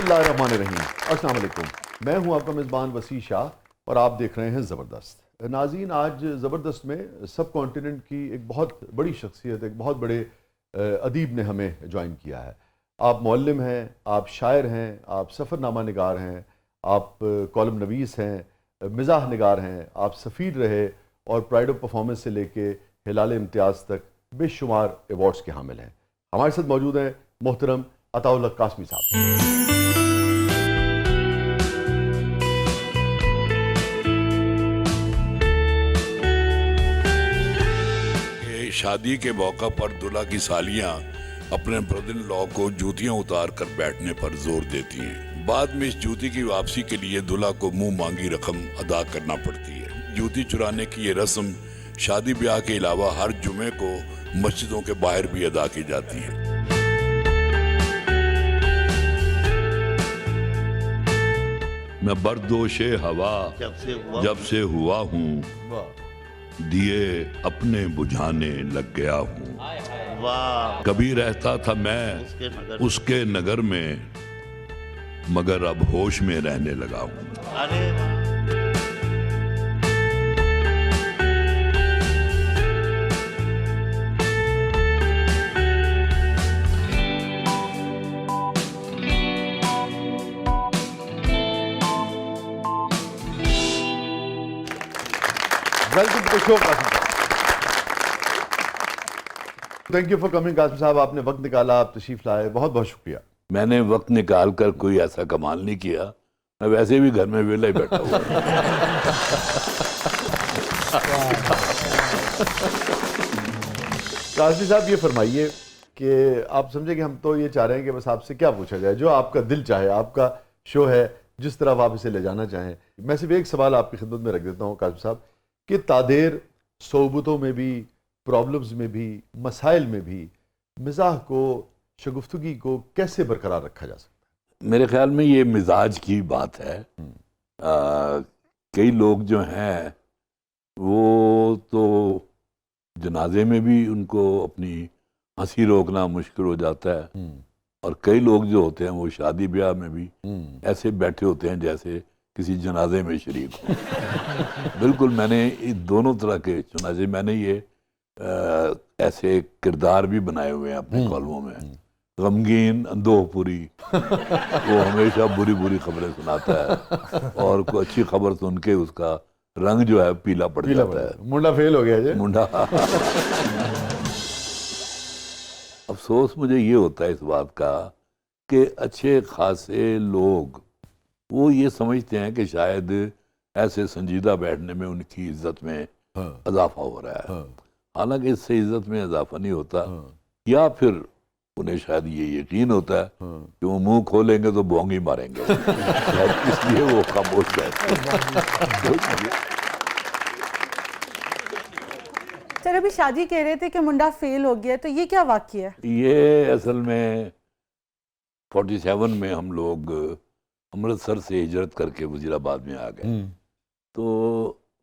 اللہ الرحمن الرحیم۔ السلام علیکم، میں ہوں آپ کا میزبان وسیع شاہ اور آپ دیکھ رہے ہیں زبردست۔ ناظرین، آج زبردست میں سب کانٹیننٹ کی ایک بہت بڑی شخصیت، ایک بہت بڑے ادیب نے ہمیں جوائن کیا ہے۔ آپ معلم ہیں، آپ شاعر ہیں، آپ سفر نامہ نگار ہیں، آپ کالم نویس ہیں، مزاح نگار ہیں، آپ سفیر رہے اور پرائڈ آف پرفارمنس سے لے کے ہلال امتیاز تک بے شمار ایوارڈز کے حامل ہیں۔ ہمارے ساتھ موجود ہیں محترم عطاء اللہ قاسمی صاحب۔ شادی کے موقع پر دلہا کی سالیاں اپنے برادر ان لا کو جوتیاں اتار کر بیٹھنے پر زور دیتی ہیں۔ بعد میں اس جوتی کی واپسی کے لیے دلہا کو منہ مانگی رقم ادا کرنا پڑتی ہے۔ جوتی چرانے کی یہ رسم شادی بیاہ کے علاوہ ہر جمعے کو مسجدوں کے باہر بھی ادا کی جاتی ہے۔ میں بردوش ہوا جب سے ہوا ہوں، دیے اپنے بجھانے لگ گیا ہوں۔ کبھی رہتا تھا میں اس کے نگر میں، مگر اب ہوش میں رہنے لگا ہوں۔ ویلکم ٹو شو قاسم صاحب۔ Thank you for coming Qasim صاحب، آپ نے وقت نکالا، آپ تشریف لائے، بہت بہت شکریہ۔ میں نے وقت نکال کر کوئی ایسا کمال نہیں کیا، میں ویسے بھی گھر میں ویلا ہی بیٹھا ہوا ہوں۔ قاسمی صاحب یہ فرمائیے کہ آپ سمجھے کہ ہم تو یہ چاہ رہے ہیں کہ بس آپ سے کیا پوچھا جائے، جو آپ کا دل چاہے، آپ کا شو ہے، جس طرح آپ اسے لے جانا چاہیں۔ میں صرف ایک سوال آپ کی خدمت میں رکھ دیتا ہوں قاسم صاحب کہ تادیر صعوبتوں میں بھی، پرابلمز میں بھی، مسائل میں بھی مزاح کو، شگفتگی کو کیسے برقرار رکھا جا سکتا ہے؟ میرے خیال میں یہ مزاج کی بات ہے۔ کئی لوگ جو ہیں وہ تو جنازے میں بھی ان کو اپنی ہنسی روکنا مشکل ہو جاتا ہے، اور کئی لوگ جو ہوتے ہیں وہ شادی بیاہ میں بھی ایسے بیٹھے ہوتے ہیں جیسے کسی جنازے میں شریک ہو۔ بالکل، میں نے دونوں طرح کے، چنانچہ میں نے یہ ایسے کردار بھی بنائے ہوئے ہیں اپنے کالموں میں۔ غمگین اندوہ پوری، وہ ہمیشہ بری بری خبریں سناتا ہے، اور کوئی اچھی خبر سن کے اس کا رنگ جو ہے پیلا پڑ جاتا ہے۔ منڈا فیل ہو گیا جی، منڈا۔ افسوس مجھے یہ ہوتا ہے اس بات کا کہ اچھے خاصے لوگ وہ یہ سمجھتے ہیں کہ شاید ایسے سنجیدہ بیٹھنے میں ان کی عزت میں اضافہ ہو رہا ہے، حالانکہ اس سے عزت میں اضافہ نہیں ہوتا، یا پھر انہیں شاید یہ یقین ہوتا ہے کہ وہ منہ کھولیں گے تو بونگی ماریں گے، اس لیے وہ خاموش بیٹھتے ہیں۔ سر ابھی شادی کہہ رہے تھے کہ منڈا فیل ہو گیا، تو یہ کیا واقعہ ہے؟ یہ اصل میں 47 میں ہم لوگ امرتسر سے ہجرت کر کے وزیر آباد میں آ گئے، تو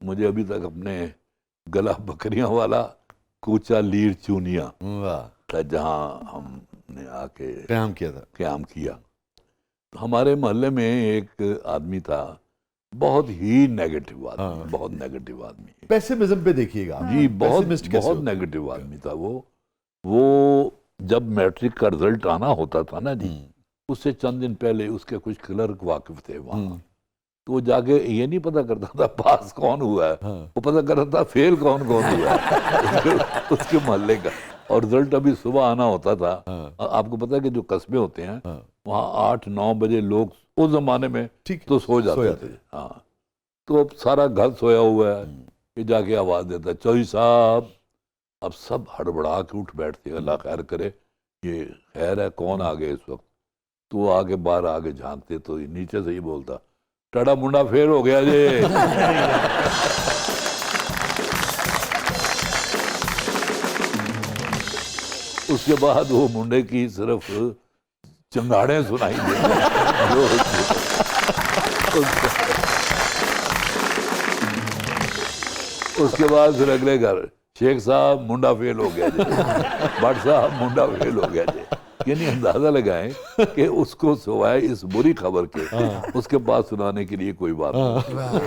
مجھے ابھی تک اپنے گلا بکریاں والا کوچا لیر چونیاں جہاں ہم نے آ کے قیام کیا، تو ہمارے محلے میں ایک آدمی تھا، بہت ہی نیگیٹو آدمی، بہت نیگیٹو آدمی، پیسمزم پہ دیکھیے گا جی، بہت نیگیٹو آدمی تھا وہ جب میٹرک کا رزلٹ آنا ہوتا تھا نا جی، اس سے چند دن پہلے اس کے کچھ کلرک واقف تھے وہاں، تو وہ جا کے یہ نہیں پتا کرتا تھا پاس کون ہوا ہے، وہ پتا کرتا تھا فیل کون ہوا ہے اس کے محلے کا، اور رزلٹ ابھی صبح آنا ہوتا تھا۔ آپ کو پتا ہے کہ جو قصبے ہوتے ہیں وہاں 8-9 بجے لوگ اس زمانے میں تو سو جاتے تھے، ہاں، تو اب سارا گھر سویا ہوا ہے، یہ جا کے آواز دیتا ہے چودھری صاحب، اب سب ہڑبڑا کے اٹھ بیٹھتے، اللہ خیر کرے، یہ خیر ہے کون آ گئے اس وقت، تو وہ آگے باہر آگے جھانکتے تو نیچے سے ہی بولتا ٹاڑا منڈا فیل ہو گیا جی۔ اس کے بعد وہ منڈے کی صرف چنگاڑیں سنائی دیں، اس کے بعد پھر اگلے گھر شیخ صاحب منڈا فیل ہو گیا جی، بٹ صاحب منڈا فیل ہو گیا جی. یعنی اندازہ لگائیں کہ اس کو سوائے اس بری خبر کے اس کے پاس سنانے کے لیے کوئی بات نہیں.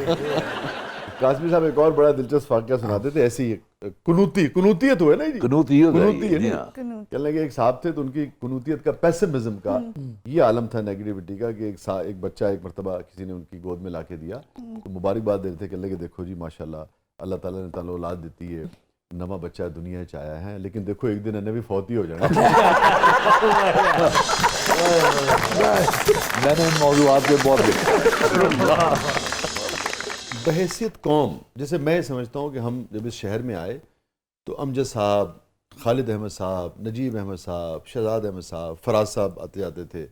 قاسمی صاحب ایک اور بڑا دلچسپ واقعہ سناتے تھے ایسی قنوتیت ہوئے نا جی، قنوتی ہے نا. کہنے لگے ایک صاحب تھے تو ان کی قنوتیت کا، پیسمزم کا یہ عالم تھا، نیگیٹیوٹی کا، کہ ایک بچہ ایک مرتبہ کسی نے ان کی گود میں لا کے دیا تو مبارکباد دے رہے تھے. کہنے لگے دیکھو جی ماشاءاللہ اللہ تعالیٰ نے تعالیٰ اولاد دیتی ہے، نواں بچہ دنیا چ آیا ہے، لیکن دیکھو ایک دن انہیں بھی فوت ہی ہو جانا. میں نے ان موضوعات پہ بہت لکھا. بحیثیت قوم، جیسے میں سمجھتا ہوں کہ ہم جب اس شہر میں آئے تو امجد صاحب، خالد احمد صاحب، نجیب احمد صاحب، شہزاد احمد صاحب، فراز صاحب آتے جاتے تھے،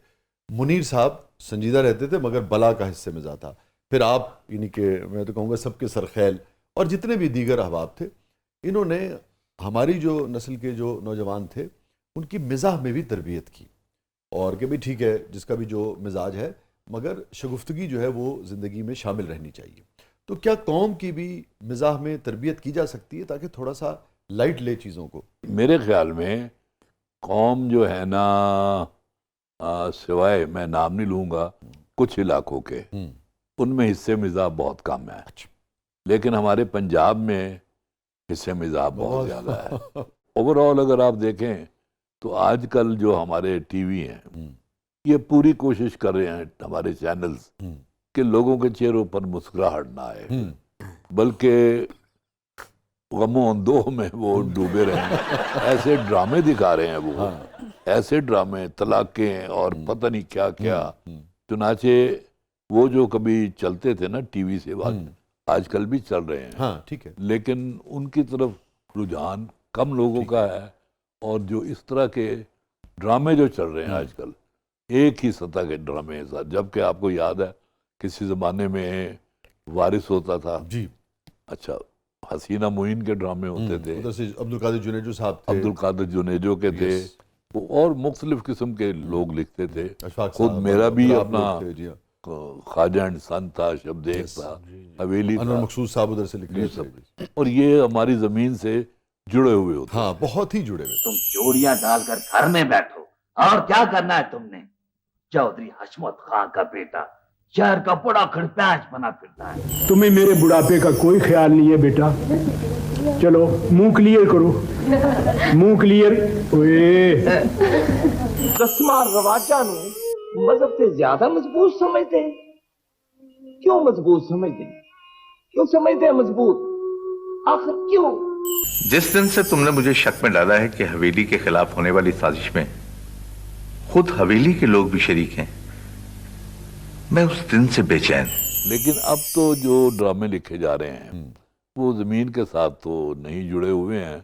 منیر صاحب سنجیدہ رہتے تھے مگر بلا کا حصے میں زیادہ تھا، پھر آپ یعنی کہ میں تو کہوں گا سب کے سرخیل، اور جتنے بھی دیگر احباب تھے، انہوں نے ہماری جو نسل کے جو نوجوان تھے ان کی مزاح میں بھی تربیت کی، اور کہ بھی ٹھیک ہے جس کا بھی جو مزاج ہے مگر شگفتگی جو ہے وہ زندگی میں شامل رہنی چاہیے. تو کیا قوم کی بھی مزاح میں تربیت کی جا سکتی ہے تاکہ تھوڑا سا لائٹ لے چیزوں کو؟ میرے خیال میں قوم جو ہے نا، سوائے میں نام نہیں لوں گا کچھ علاقوں کے، ان میں حصے مزاح بہت کم ہے، لیکن ہمارے پنجاب میں حصے مزاح بہت زیادہ ہے. اوور آل اگر آپ دیکھیں تو آج کل جو ہمارے ٹی وی ہیں یہ پوری کوشش کر رہے ہیں، ہمارے چینلز، کہ لوگوں کے چہروں پر مسکراہٹ نہ آئے، بلکہ غم و اندوہ میں وہ ڈوبے رہے ہیں. ایسے ڈرامے دکھا رہے ہیں وہ، ایسے ڈرامے، طلاقیں اور پتہ نہیں کیا کیا. چنانچہ وہ جو کبھی چلتے تھے نا ٹی وی سے، آج کل بھی چل رہے ہیں، ہاں ٹھیک ہے، لیکن ان کی طرف رجحان کم لوگوں کا ہے. اور جو اس طرح کے ڈرامے جو چل رہے ہیں آج کل، ایک ہی سطح کے ڈرامے ہیں ساتھ. جبکہ آپ کو یاد ہے کسی زمانے میں وارث ہوتا تھا، جی اچھا حسینہ معین کے ڈرامے ہوتے تھے، ادھر سے عبدالقادر جنیجو صاحب تھے، عبدالقادر جنیجو کے تھے، اور مختلف قسم کے لوگ لکھتے تھے. اشفاق خود صاحب، میرا بھی آپ اپنا لوگ تھے، جی ہاں. خواجہ اینڈ سن تھا، شبدیغ تھا، حویلی انور تھا، مقصود صاحب ادھر سے لکھ رہے تھے. اور یہ ہماری زمین سے جڑے ہوئے ہوتے. ہاں بہت ہی جڑے ہوئے. تم چوڑیاں ڈال کر گھر میں بیٹھو، اور کیا کرنا ہے تم نے؟ چودھری حشمت خان کا بیٹا شہر کا بڑا کھڑپیاج بنا پھرتا ہے. تمہیں میرے بڑھاپے کا کوئی خیال نہیں ہے بیٹا. چلو منہ کلیئر کرو، منہ کلیئر. رسماں رواجاں نو مذہب سے زیادہ مضبوط سمجھتے ہیں. کیوں مضبوط سمجھتے ہیں؟ کیوں سمجھتے ہیں مضبوط؟ آخر کیوں؟ جس دن سے تم نے مجھے شک میں ڈالا ہے کہ حویلی کے خلاف ہونے والی سازش میں خود حویلی کے لوگ بھی شریک ہیں، میں اس دن سے بے چین. لیکن اب تو جو ڈرامے لکھے جا رہے ہیں وہ زمین کے ساتھ تو نہیں جڑے ہوئے ہیں،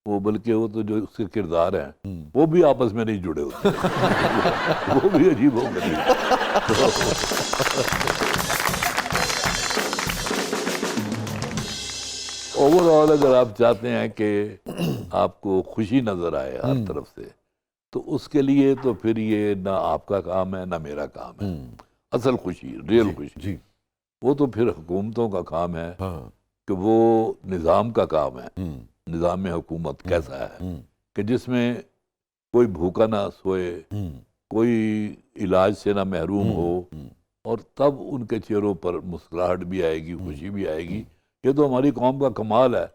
وہ بلکہ وہ تو جو اس کے کردار ہیں وہ بھی آپس میں نہیں جڑے ہوتے. وہ بھی عجیب و غریب. اوور آل اگر آپ چاہتے ہیں کہ آپ کو خوشی نظر آئے ہر طرف سے، تو اس کے لیے تو پھر یہ نہ آپ کا کام ہے نہ میرا کام ہے. اصل خوشی، ریل خوشی، وہ تو پھر حکومتوں کا کام ہے کہ وہ نظام کا کام ہے. نظام حکومت کیسا ہے کہ جس میں کوئی بھوکا نہ سوئے، کوئی علاج سے نہ محروم ہو، اور تب ان کے چہروں پر مسکراہٹ بھی آئے گی، خوشی بھی آئے گی. یہ تو ہماری قوم کا کمال ہے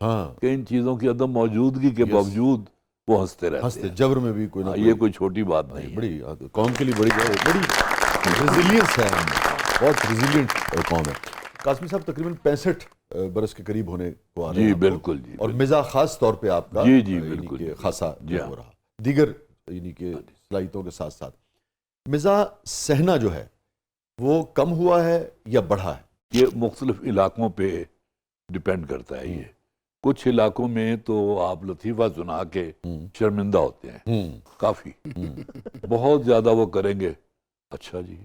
کہ ان چیزوں کی عدم موجودگی کے باوجود وہ ہنستے رہتے ہیں. جبر میں بھی کوئی نہ یہ کوئی چھوٹی بات نہیں ہے. بڑی قوم کے لیے بڑی ریزیلینس ہے، بہت ریزیلینٹ قوم ہے. قاسمی صاحب تقریباً 65 برس کے قریب ہونے کو آ رہے ہیں. جی بالکل جی. اور مزاح خاص طور پہ آپ کا جی بالکل خاصا ہو رہا، دیگر یعنی کہ صلاحیتوں کے ساتھ ساتھ مزاح سہنا جو ہے وہ کم ہوا ہے یا بڑھا ہے؟ یہ مختلف علاقوں پہ ڈیپینڈ کرتا ہے. یہ کچھ علاقوں میں تو آپ لطیفہ سنا کے شرمندہ ہوتے ہیں کافی، بہت زیادہ وہ کریں گے، اچھا جی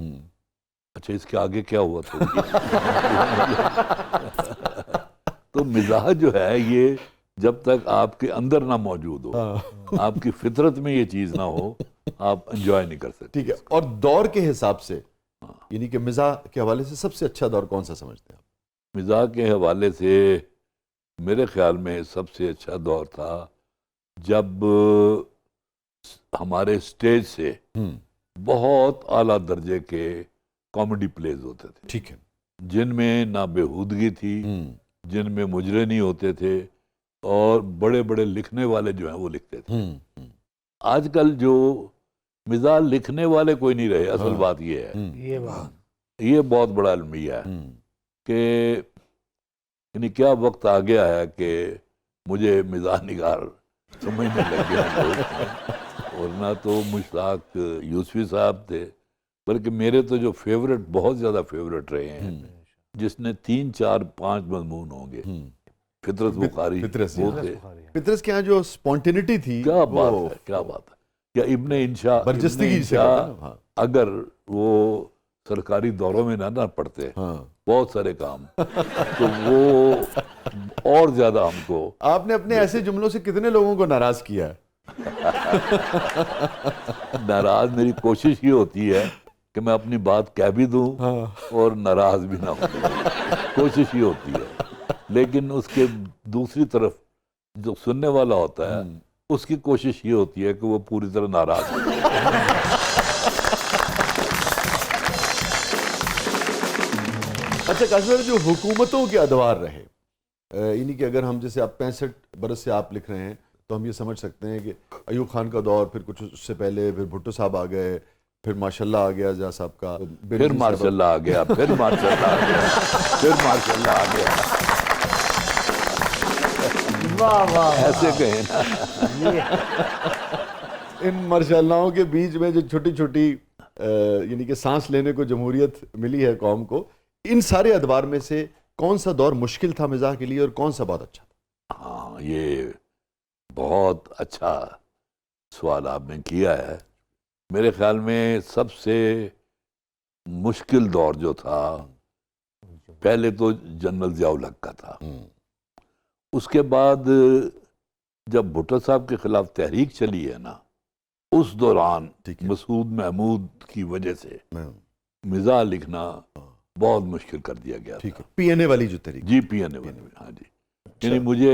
اچھا اس کے آگے کیا ہوا تھا. تو مزاح جو ہے یہ جب تک آپ کے اندر نہ موجود ہو، آپ کی فطرت میں یہ چیز نہ ہو، آپ انجوائے نہیں کر سکتے. ٹھیک ہے. اور دور کے حساب سے یعنی کہ مزاح کے حوالے سے سب سے اچھا دور کون سا سمجھتے ہیں آپ؟ مزاح کے حوالے سے میرے خیال میں سب سے اچھا دور تھا جب ہمارے اسٹیج سے بہت اعلیٰ درجے کے کامیڈی پلیز ہوتے تھے، ٹھیک ہے، جن میں نہ بےہودگی تھی، جن میں مجرے نہیں ہوتے تھے، اور بڑے بڑے لکھنے والے جو ہیں وہ لکھتے تھے۔ آج کل جو مزاح لکھنے والے کوئی نہیں رہے، اصل بات یہ ہے، یہ بہت بڑا المیہ ہے کہ یعنی کیا وقت آ گیا ہے کہ مجھے مزاح نگار سمجھنے لگ گیا لوگ، ورنہ تو مشتاق یوسفی صاحب تھے، بلکہ میرے تو جو فیورٹ بہت زیادہ فیورٹ رہے ہیں، جس نے 3 4 5 مضمون ہوں گے، فطرت بخاری وہ تھے، پطرس کے یہاں جو سپونٹینٹی تھی، کیا بات ہے، کیا بات ہے، یا ابن انشاء، برجستگی ابن جسے انشاء کہتے ہیں نا، اگر وہ سرکاری دوروں میں نہ پڑھتے بہت سارے کام، تو وہ اور زیادہ ہم کو، آپ نے اپنے ایسے جملوں سے کتنے لوگوں کو ناراض کیا ہے؟ ناراض میری کوشش یہ ہوتی ہے کہ میں اپنی بات کہہ بھی دوں اور ناراض بھی نہ ہوں، کوشش یہ ہوتی ہے، لیکن اس کے دوسری طرف جو سننے والا ہوتا ہے اس کی کوشش یہ ہوتی ہے کہ وہ پوری طرح ناراض ہو۔ اچھا قاسم، جو حکومتوں کے ادوار رہے، یعنی کہ اگر ہم جیسے آپ 65 برس سے آپ لکھ رہے ہیں تو ہم یہ سمجھ سکتے ہیں کہ ایوب خان کا دور، پھر کچھ اس سے پہلے پھر بھٹو صاحب آ گئے، پھر ماشاء اللہ آ گیا جا صاحب کا، پھر ماشاء اللہ آ گیا، پھر ماشاء اللہ آ گیا، پھر ماشاء اللہ آ گیا، ایسے کہیں نا۔ ان ماشاء اللہوں کے بیچ میں جو چھوٹی چھوٹی یعنی کہ سانس لینے کو جمہوریت ملی ہے قوم کو، ان سارے ادوار میں سے کون سا دور مشکل تھا مزاح کے لیے اور کون سا بہت اچھا تھا؟ ہاں، یہ بہت اچھا سوال آپ نے کیا ہے۔ میرے خیال میں سب سے مشکل دور جو تھا، پہلے تو جنرل ضیاء الحق کا تھا، اس کے بعد جب بھٹو صاحب کے خلاف تحریک چلی ہے نا، اس دوران مسعود محمود کی وجہ سے مزاح لکھنا بہت مشکل کر دیا گیا تھا۔ پی این اے والی جو تحریک، جی پی این اے والی، ہاں جی، یعنی مجھے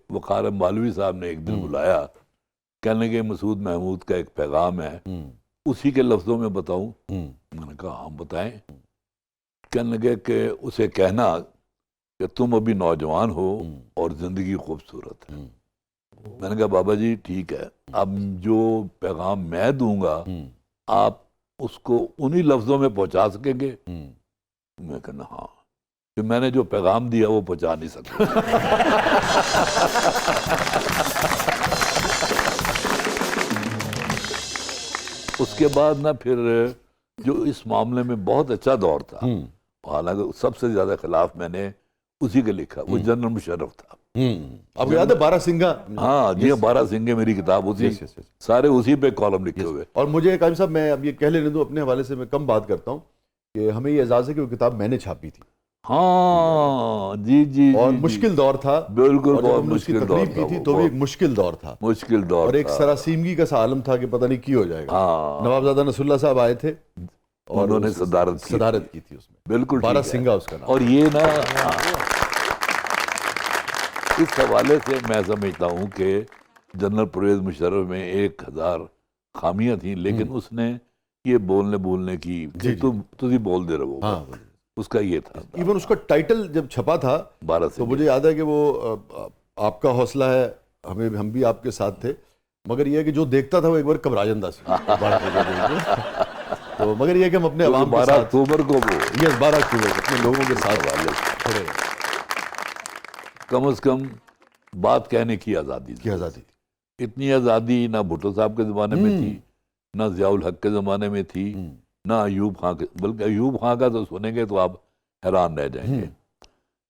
وقار مالوی صاحب نے ایک دن بلایا، کہنے کہ مسعود محمود کا ایک پیغام ہے، اسی کے لفظوں میں بتاؤں؟ میں نے کہا ہاں بتائیں۔ کہنے لگے کہ اسے کہنا کہ تم ابھی نوجوان ہو اور زندگی خوبصورت ہے۔ میں نے کہا بابا جی ٹھیک ہے، اب جو پیغام میں دوں گا آپ اس کو انہی لفظوں میں پہنچا سکیں گے؟ میں کہنا ہاں، کہ میں نے جو پیغام دیا وہ پہنچا نہیں سکتا۔ اس کے بعد نا پھر جو اس معاملے میں بہت اچھا دور تھا، حالانکہ سب سے زیادہ خلاف میں نے اسی کے لکھا، وہ جنرل مشرف تھا۔ آپ کو یاد ہے بارہ سنگھا؟ ہاں جی، 12 سنگھے میری کتاب اسی، سارے اسی پہ کالم لکھے ہوئے۔ اور مجھے قائم صاحب، میں اب یہ کہہ لینے دوں، اپنے حوالے سے میں کم بات کرتا ہوں، کہ ہمیں یہ اعزاز ہے کہ وہ کتاب میں نے چھاپی تھی۔ ہاں جی جی، اور مشکل دور تھا، بالکل اور جب بہت ہم نے اس کی مشکل دور تقریب کی تھا، تھی تو بھی ایک مشکل دور تھا، مشکل دور، اور ایک سراسیمگی کا سا عالم تھا کہ پتہ نہیں کی ہو جائے گا۔ نوابزادہ نصر اللہ صاحب آئے تھے اور انہوں نے صدارت کی تھی اس میں، بالکل بارہ سنگھا اس کا نام۔ اور یہ نا اس حوالے سے میں سمجھتا ہوں کہ جنرل پرویز مشرف میں 1000 خامیاں تھیں، لیکن اس نے یہ بولنے کی کہ تم بول دے رہو، اس کا یہ تھا۔ ایون اس کا ٹائٹل جب چھپا تھا 12 تو مجھے یاد ہے کہ وہ آپ کا حوصلہ ہے، ہم بھی آپ کے ساتھ تھے، مگر یہ ہے کہ جو دیکھتا تھا وہ ایک بار گھبرا جاتا سی۔ تو مگر یہ ہے کہ ہم اپنے عوام کے 12 ساتھ، اکتوبر کو وہ، یہ 12 اکتوبر کو اپنے لوگوں کے ساتھ کھڑے رہے۔ کم از کم بات کہنے کی آزادی تھی، اتنی آزادی نہ بھٹو صاحب کے زمانے میں تھی، نہ ضیاء الحق کے زمانے میں تھی، نہ ایوب خان کے، بلکہ ایوب خان کا تو سنیں گے تو آپ حیران رہ جائیں گے۔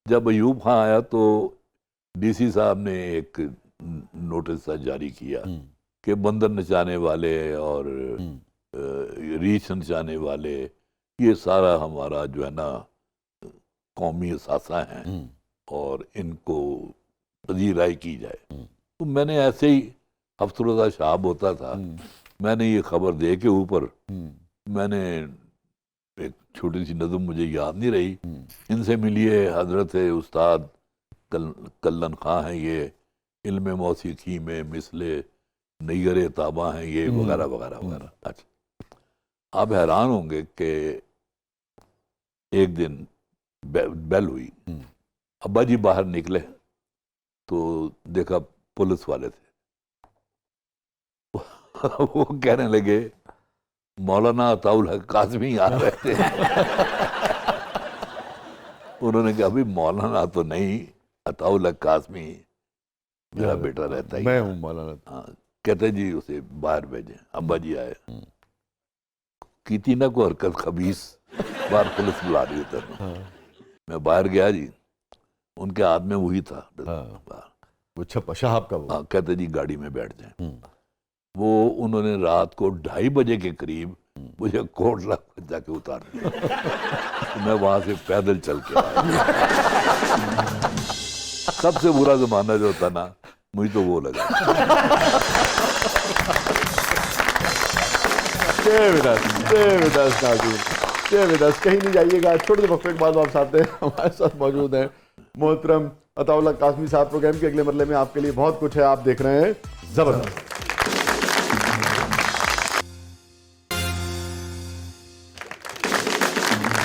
جب ایوب خان آیا تو ڈی سی صاحب نے ایک نوٹس جاری کیا کہ بندر نچانے والے اور ریچھ نچانے والے یہ سارا ہمارا جو ہے نا قومی اثاثہ ہیں اور ان کو پذیرائی کی جائے۔ تو میں نے ایسے ہی ہفت روزہ شہاب ہوتا تھا، میں نے یہ خبر دے کے اوپر میں نے ایک چھوٹی سی نظم مجھے یاد نہیں رہی، ان سے ملیے حضرت استاد کلن خواہ ہیں یہ، علم موسیقی میں مثل نیگر تاباں ہیں یہ، وغیرہ وغیرہ وغیرہ. اچھا، آپ حیران ہوں گے کہ ایک دن بیل ہوئی، ابا جی باہر نکلے تو دیکھا پولیس والے تھے. وہ کہنے لگے مولانا عطاء الحق قاسمی آ رہے تھے. انہوں نے کہا ابھی مولانا تو نہیں، عطاء الحق قاسمی میرا بیٹا رہتا ہی. میں ہوں مولانا. ہاں، کہتے جی اسے باہر بھیجیں. ابا جی آئے، کی تھی نہ کو حرکت خبیث، باہر پولیس بلا رہی ہوتا. میں باہر گیا جی، ان کے ہاتھ میں وہی تھا، وہ چھپا شہاب کا وہ. ہاں، کہتے جی گاڑی میں بیٹھ جائیں. وہ انہوں نے رات کو 2:30 بجے کے قریب مجھے کوٹلہ جا کے اتار دیا. میں وہاں سے پیدل چل کے آیا. سب سے برا زمانہ جو تھا نا مجھے تو وہ لگا. کہیں نہیں جائیے گا، چھوٹے سے وقفے کے بعد واپس آتے ہیں. ہمارے ساتھ موجود ہیں محترم عطاء الحق قاسمی صاحب. پروگرام کے اگلے مرحلے میں آپ کے لیے بہت کچھ ہے. آپ دیکھ رہے ہیں زبردست.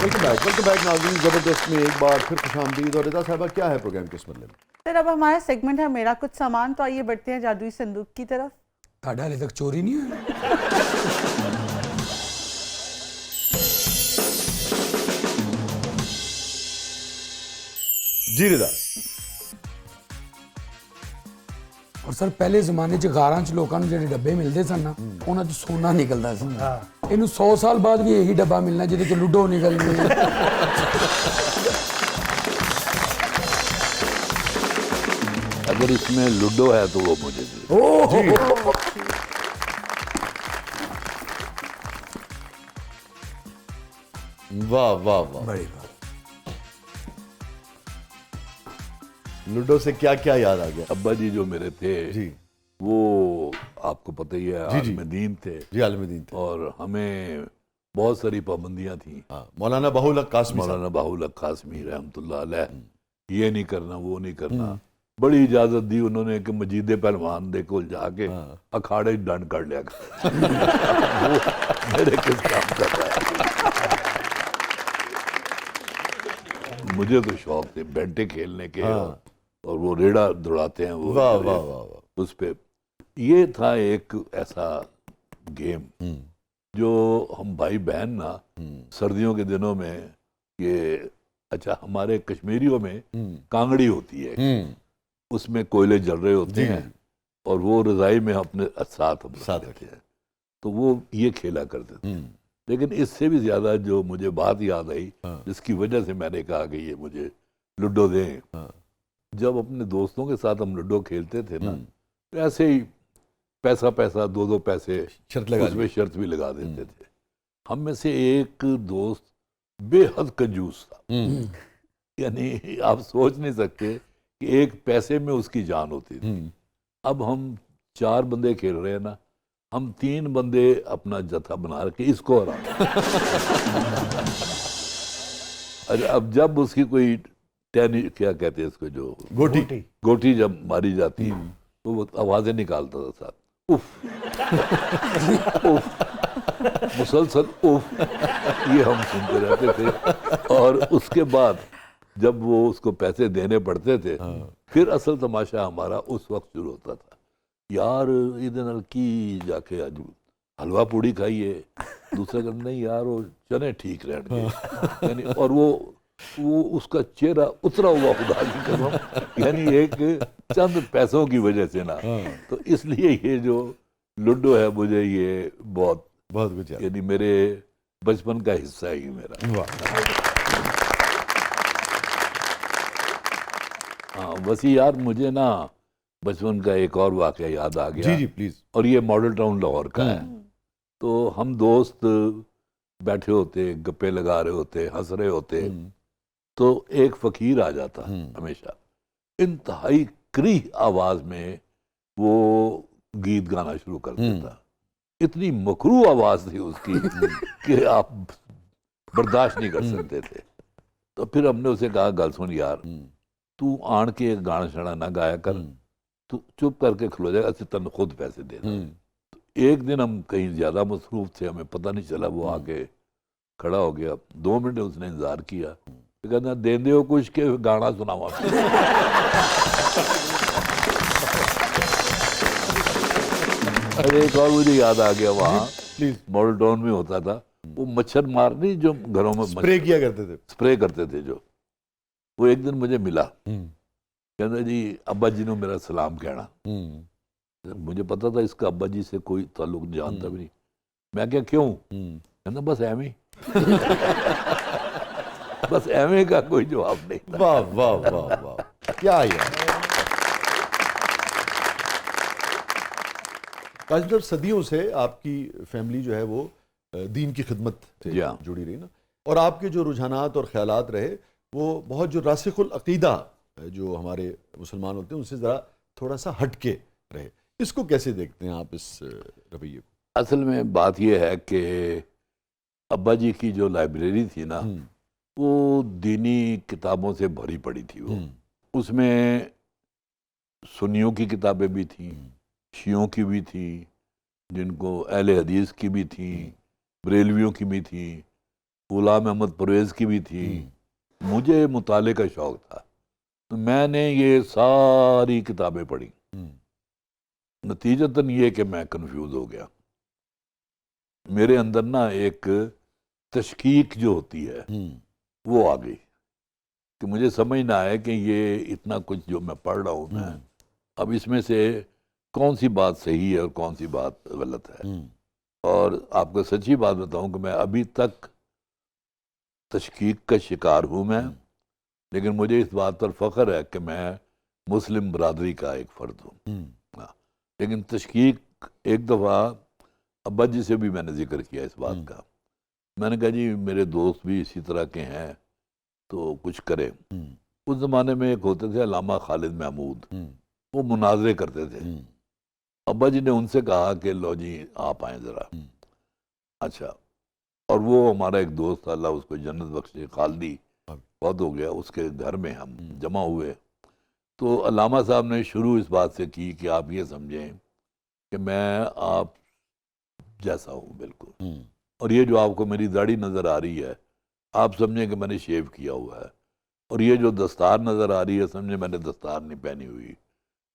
ویلکم بیک ناظرین، زبردست میں ایک بار پھر خوش آمدید. اور رضا صاحبہ کیا ہے پروگرام کے اس مرحلے میں؟ سر اب ہمارا سیگمنٹ ہے میرا کچھ سامان، تو آئیے بڑھتے ہیں جادوئی صندوق کی طرف. تھاڈا ہلے تک چوری نہیں ہوئی؟ جی رضا. اور سر پہلے زمانے چ غاراں چ لوکاں نوں جڑے ڈبے ملدے سن نا، انہاں چ سونا نکلدا سی. اینوں 100 سال بعد بھی یہی ڈبہ ملنا جہدے چ لوڈو نکلنی. اگر اس میں لوڈو ہے تو وہ مجھے دے. واہ واہ واہ. بڑی بات. لوڈو سے کیا کیا یاد آ گیا؟ ابا جی جو میرے تھے جی وہ آپ کو پتہ ہی ہے عالم دین تھے، جی عالم دین تھے. اور ہمیں بہت ساری پابندیاں تھیں. مولانا بہو الحق قاسمی صاحب. مولانا بہو الحق قاسمی رحمۃ اللہ علیہ، یہ نہیں کرنا وہ نہیں کرنا. بڑی اجازت دی انہوں نے کہ مجید پہلوان دے کو جا کے اکھاڑے ڈنڈ کر لیا کر. وہ میرے کس کام کر رہا ہے. مجھے تو شوق تھے بینٹے کھیلنے کے، اور وہ ریڑا دوڑاتے ہیں وہ. واہ واہ واہ. اس پہ یہ تھا ایک ایسا گیم جو ہم بھائی بہن نا سردیوں کے دنوں میں، یہ اچھا ہمارے کشمیریوں میں کانگڑی ہوتی ہے، اس میں کوئلے جل رہے ہوتے ہیں اور وہ رضائی میں اپنے ساتھ رکھتے ہیں، تو وہ یہ کھیلا کرتے تھے. لیکن اس سے بھی زیادہ جو مجھے بات یاد آئی جس کی وجہ سے میں نے کہا کہ یہ مجھے لوڈو دیں، جب اپنے دوستوں کے ساتھ ہم لوڈو کھیلتے تھے نا، ایسے ہی پیسہ 2 پیسے اس میں شرط بھی لگا دیتے تھے. ہم میں سے ایک دوست بے حد کنجوس تھا، یعنی آپ سوچ نہیں سکتے کہ ایک پیسے میں اس کی جان ہوتی تھی. اب ہم 4 بندے کھیل رہے ہیں نا، ہم 3 بندے اپنا جتھا بنا کے اس کو ہراتے. اب جب اس کی کوئی کیا کہتے ہیں اس کو، جو گوٹی جب ماری جاتی تو وہ آوازیں نکالتا تھا ساتھ، اف مسلسل اف، یہ ہم سنتے رہتے تھے. اور اس کے بعد جب وہ اس کو پیسے دینے پڑتے تھے، پھر اصل تماشا ہمارا اس وقت شروع ہوتا تھا. یار عید نال کی جا کے آج حلوہ پوڑی کھائیے، دوسرا کہ نہیں یار وہ چنے ٹھیک رہن گے. یعنی اور وہ اس کا چہرہ اترا ہوا خدا کی قسم، یعنی ایک چند پیسوں کی وجہ سے نا. تو اس لیے یہ جو لوڈو ہے مجھے یہ بہت کچھ، یعنی میرے بچپن کا حصہ ہی میرا. ہاں وسیع یار، مجھے نا بچپن کا ایک اور واقعہ یاد آ گیا. جی پلیز. اور یہ ماڈل ٹاؤن لاہور کا ہے. تو ہم دوست بیٹھے ہوتے، گپے لگا رہے ہوتے، ہنس رہے ہوتے، تو ایک فقیر آ جاتا ہمیشہ، انتہائی کریہ آواز میں وہ گیت گانا شروع کر دیتا. اتنی مکروہ آواز تھی اس کی کہ آپ برداشت نہیں کر سکتے تھے. تو پھر ہم نے اسے کہا گل سن یار، تو آن کے گانا شانا نہ گایا کر, تو چپ کر کے کھلو جائے گا, تن خود پیسے دے دیں. ایک دن ہم کہیں زیادہ مصروف تھے, ہمیں پتہ نہیں چلا, وہ آ کے کھڑا ہو گیا, 2 منٹ اس نے انتظار کیا, کہنا دے دیو کچھ کے گانا سناوا. ایک اور مجھے یاد آ گیا, وہاں ماڈل ٹاؤن میں ہوتا تھا وہ مچھر مارنی جو گھروں میں اسپرے کیا کرتے تھے, اسپرے کرتے تھے جو, وہ ایک دن مجھے ملا, کہتا جی ابا جی نے میرا سلام کہنا. مجھے پتا تھا اس کا ابا جی سے کوئی تعلق جانتا بھی نہیں. میں کیا کیوں؟ کہنا بس ایویں, بس ایویں کا کوئی جواب نہیں تھا. واہ واہ واہ واہ, کیا یار. قاسم صاحب, صدیوں سے آپ کی فیملی جو ہے وہ دین کی خدمت سے جڑی رہی نا, اور آپ کے جو رجحانات اور خیالات رہے وہ بہت جو راسخ العقیدہ جو ہمارے مسلمان ہوتے ہیں ان سے ذرا تھوڑا سا ہٹ کے رہے. اس کو کیسے دیکھتے ہیں آپ, اس رویے کو؟ اصل میں بات یہ ہے کہ ابا جی کی جو لائبریری تھی نا, وہ دینی کتابوں سے بھری پڑی تھی. وہ اس میں سنیوں کی کتابیں بھی تھیں, شیعوں کی بھی تھیں, جن کو اہل حدیث کی بھی تھیں, بریلویوں کی بھی تھیں, غلام احمد پرویز کی بھی تھی. مجھے مطالعے کا شوق تھا تو میں نے یہ ساری کتابیں پڑھی. نتیجتاً یہ کہ میں کنفیوز ہو گیا. میرے اندر نا ایک تشکیک جو ہوتی ہے وہ آ گئی کہ مجھے سمجھ نہ آئے کہ یہ اتنا کچھ جو میں پڑھ رہا ہوں میں, اب اس میں سے کون سی بات صحیح ہے اور کون سی بات غلط ہے. اور آپ کو سچی بات بتاؤں کہ میں ابھی تک تشکیک کا شکار ہوں میں, لیکن مجھے اس بات پر فخر ہے کہ میں مسلم برادری کا ایک فرد ہوں. لیکن تشکیک ایک دفعہ ابا جی سے بھی میں نے ذکر کیا اس بات کا. میں نے کہا جی میرے دوست بھی اسی طرح کے ہیں تو کچھ کریں. اس زمانے میں ایک ہوتے تھے علامہ خالد محمود, وہ مناظرے کرتے تھے. ابا جی نے ان سے کہا کہ لو جی آپ آئیں ذرا. اچھا, اور وہ ہمارا ایک دوست تھا, اللہ اس کو جنت بخشے, خالدی, بہت ہو گیا, اس کے گھر میں ہم جمع ہوئے. تو علامہ صاحب نے شروع اس بات سے کی کہ آپ یہ سمجھیں کہ میں آپ جیسا ہوں بالکل, اور یہ جو آپ کو میری داڑھی نظر آ رہی ہے آپ سمجھیں کہ میں نے شیو کیا ہوا ہے, اور یہ جو دستار نظر آ رہی ہے سمجھیں میں نے دستار نہیں پہنی ہوئی,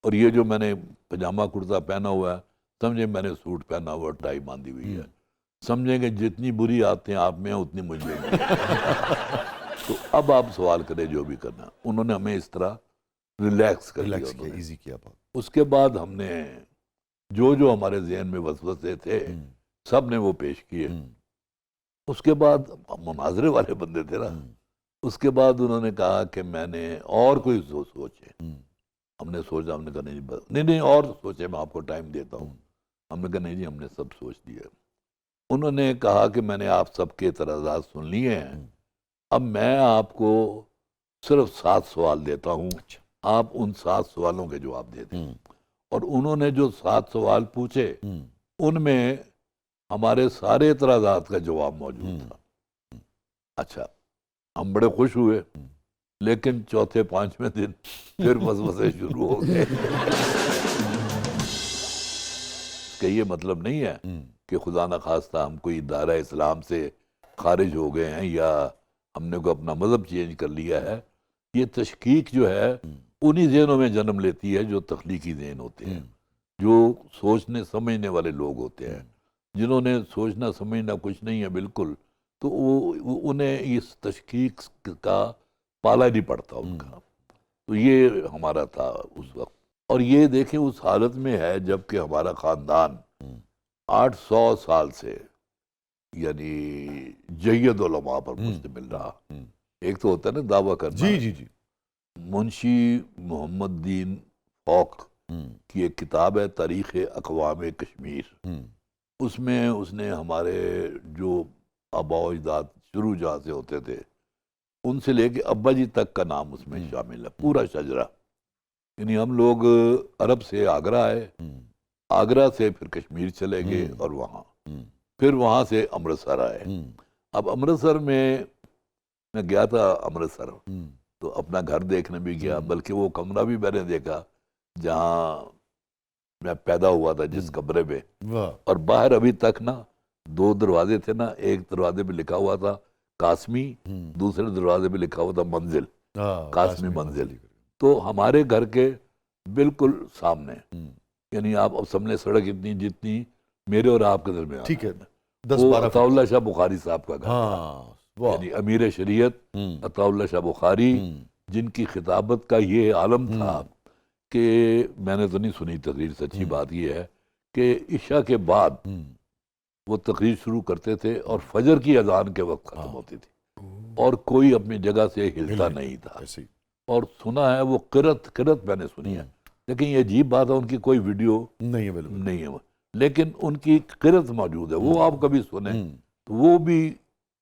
اور یہ جو میں نے پجامہ کرتا پہنا ہوا ہے سمجھیں میں نے سوٹ پہنا ہوا, ٹائی باندھی ہوئی ہے. سمجھیں کہ جتنی بری عادتیں آپ میں ہیں اتنی مجھ میں بھی ہیں. تو اب آپ سوال کریں جو بھی کرنا. انہوں نے ہمیں اس طرح ریلیکس کر دیا, ایزی کیا بات. اس کے بعد ہم نے جو ہمارے ذہن میں وسوسے تھے سب نے وہ پیش کیے. اس کے بعد مناظرے والے بندے تھے نا, اس کے بعد انہوں نے کہا کہ میں نے اور کوئی سوچے. ہم نے سوچا, ہم نے کہا نہیں اور سوچے, میں آپ کو ٹائم دیتا ہوں. ہم نے کہا نہیں جی ہم نے سب سوچ لیا. انہوں نے کہا کہ میں نے آپ سب کے اعتراضات سن لیے ہیں, اب میں آپ کو صرف 7 سوال دیتا ہوں, آپ ان 7 سوالوں کے جواب دے دیں. اور انہوں نے جو 7 سوال پوچھے ان میں ہمارے سارے اعتراضات کا جواب موجود تھا. اچھا, ہم بڑے خوش ہوئے, لیکن چوتھے 5ویں دن پھر وسوسے شروع ہو گئے. اس کا یہ مطلب نہیں ہے کہ خدا نخواستہ ہم کوئی دائرہ اسلام سے خارج ہو گئے ہیں یا ہم نے کوئی اپنا مذہب چینج کر لیا ہے. یہ تشکیک جو ہے انہی ذہنوں میں جنم لیتی ہے جو تخلیقی ذہن ہوتے ہیں, جو سوچنے سمجھنے والے لوگ ہوتے ہیں. جنہوں نے سوچنا سمجھنا کچھ نہیں ہے بالکل, تو انہیں اس تشکیک کا پالا نہیں پڑتا ان کا. تو یہ ہمارا تھا اس وقت. اور یہ دیکھیں اس حالت میں ہے جب کہ ہمارا خاندان 800 سال سے یعنی جید علماء پر مشتمل رہا. ایک تو ہوتا ہے نا دعویٰ کرنا. جی. منشی محمد دین فوق کی ایک کتاب ہے تاریخ اقوام کشمیر. اس میں اس نے ہمارے جو آباء و اجداد شروع جہاں سے ہوتے تھے ان سے لے کے ابا جی تک کا نام اس میں شامل ہے, پورا شجرہ. یعنی ہم لوگ عرب سے آگرہ آئے, آگرہ سے پھر کشمیر چلے گئے, اور وہاں پھر وہاں سے امرتسر آئے. اب امرتسر میں گیا تھا امرتسر, تو اپنا گھر دیکھنے بھی گیا, بلکہ وہ کمرہ بھی میں نے دیکھا جہاں میں پیدا ہوا تھا, جس کمرے میں. اور باہر ابھی تک نا 2 دروازے تھے نا, ایک دروازے پہ لکھا ہوا تھا قاسمی, دوسرے دروازے پہ لکھا ہوا تھا منزل, قاسمی منزل. تو ہمارے گھر کے بالکل سامنے, یعنی آپ اب سامنے سڑک اتنی جتنی میرے اور آپ کے درمیان, ٹھیک ہے, وہ عطا اللہ شاہ بخاری صاحب کا گھر, یعنی امیر شریعت عطا اللہ شاہ بخاری, جن کی خطابت کا یہ عالم تھا کہ میں نے تو نہیں سنی تقریر, سچی بات یہ ہے کہ عشاء کے بعد وہ تقریر شروع کرتے تھے اور فجر کی اذان کے وقت ختم ہوتی تھی, اور کوئی اپنی جگہ سے ہلتا نہیں تھا. اور سنا ہے وہ قرت میں نے سنی ہے, لیکن یہ عجیب بات ہے ان کی کوئی ویڈیو نہیں ہے, لیکن ان کی قرت موجود ہے, وہ آپ کبھی سنیں تو وہ بھی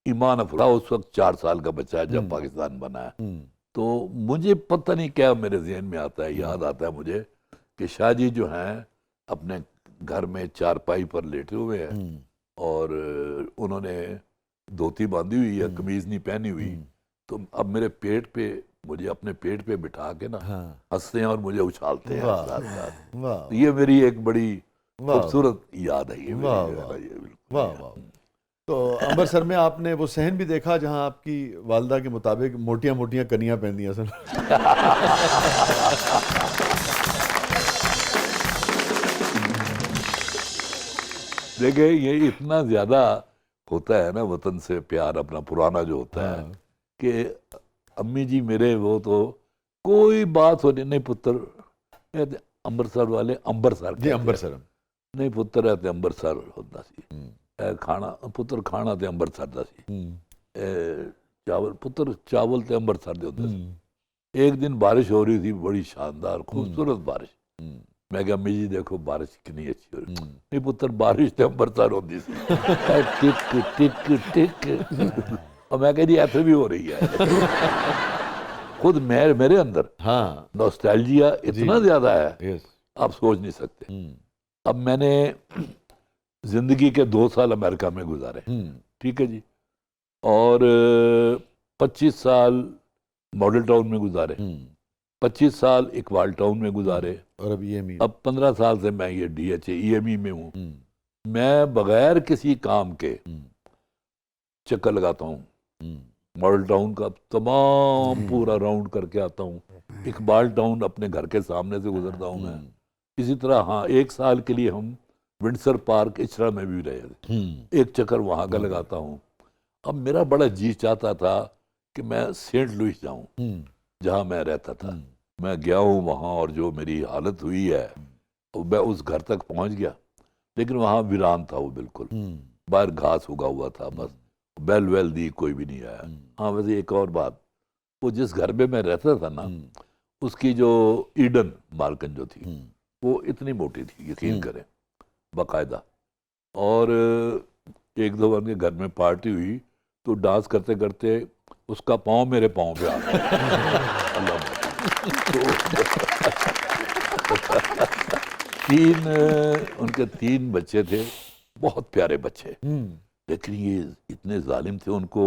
ایمان افروز. اس وقت 4 سال کا بچہ ہے جب پاکستان بنا ہے. تو مجھے پتہ نہیں کیا میرے ذہن میں آتا ہے, یاد آتا ہے مجھے کہ شاہ جی جو ہیں اپنے گھر میں چارپائی پر لیٹے ہوئے ہیں, اور انہوں نے دھوتی باندھی ہوئی ہے, قمیض نہیں پہنی ہوئی, تو اب میرے پیٹ پہ, مجھے اپنے پیٹ پہ بٹھا کے نا ہنستے ہیں اور مجھے اچھالتے ہیں. یہ میری ایک بڑی خوبصورت یاد ہے یہ. تو امرتسر میں آپ نے وہ صحن بھی دیکھا جہاں آپ کی والدہ کے مطابق موٹیاں موٹیاں کنیاں پہندیاں سن؟ دیکھیں یہ اتنا زیادہ ہوتا ہے نا وطن سے پیار اپنا پرانا جو ہوتا ہے کہ امی جی میرے وہ تو کوئی بات ہو نہیں پتر امرتسر والے امبرسر, جی امبرسر, نہیں پتر ہے تے امبرسر ہوتا سی, کھانا پتر کھانا تے امبرسر دا سی, چاول پتر چاول تے امبرسر دے ہوتا سی. ایک دن بارش ہو رہی تھی, بڑی شاندار خوبصورت بارش. میں کہا امی جی دیکھو بارش کتنی اچھی ہو رہی, نہیں پتر بارش تے امبرسر ہوتی سی. ٹک ٹک ٹک, اور میں کہا جی ایسے بھی ہو رہی ہے. خود میرے اندر نوسٹیلجیا اتنا زیادہ ہے آپ سوچ نہیں سکتے. اب میں نے زندگی کے 2 سال امریکہ میں گزارے, ٹھیک ہے جی, اور 25 سال ماڈل ٹاؤن میں گزارے, 25 سال اقبال ٹاؤن میں گزارے, اور اب 15 سال سے میں یہ DHA میں ہوں. میں بغیر کسی کام کے چکر لگاتا ہوں, ماڈل ٹاؤن کا تمام پورا راؤنڈ کر کے آتا ہوں, اقبال ٹاؤن اپنے گھر کے سامنے سے گزرتا ہوں میں. اسی طرح 1 سال کے لیے ہم ونڈسر پارک اچرا میں بھی رہے تھے, ایک چکر وہاں کا لگاتا ہوں. اب میرا بڑا جی چاہتا تھا کہ میں سینٹ لوئس جاؤں جہاں میں رہتا تھا. میں گیا ہوں وہاں, اور جو میری حالت ہوئی ہے, میں اس گھر تک پہنچ گیا, لیکن وہاں ویران تھا وہ بالکل, باہر گھاس اگا ہوا تھا, بس بیل ویل دی کوئی بھی نہیں آیا. ہاں ویسے ایک اور بات, وہ جس گھر میں میں رہتا تھا نا, اس کی جو ایڈن بالکن جو تھی وہ اتنی موٹی تھی, یقین کریں, باقاعدہ. اور ایک دو بار کے گھر میں پارٹی ہوئی تو ڈانس کرتے کرتے اس کا پاؤں میرے پاؤں پہ آ گیا. ان کے 3 بچے تھے, بہت پیارے بچے, لیکن یہ اتنے ظالم تھے, ان کو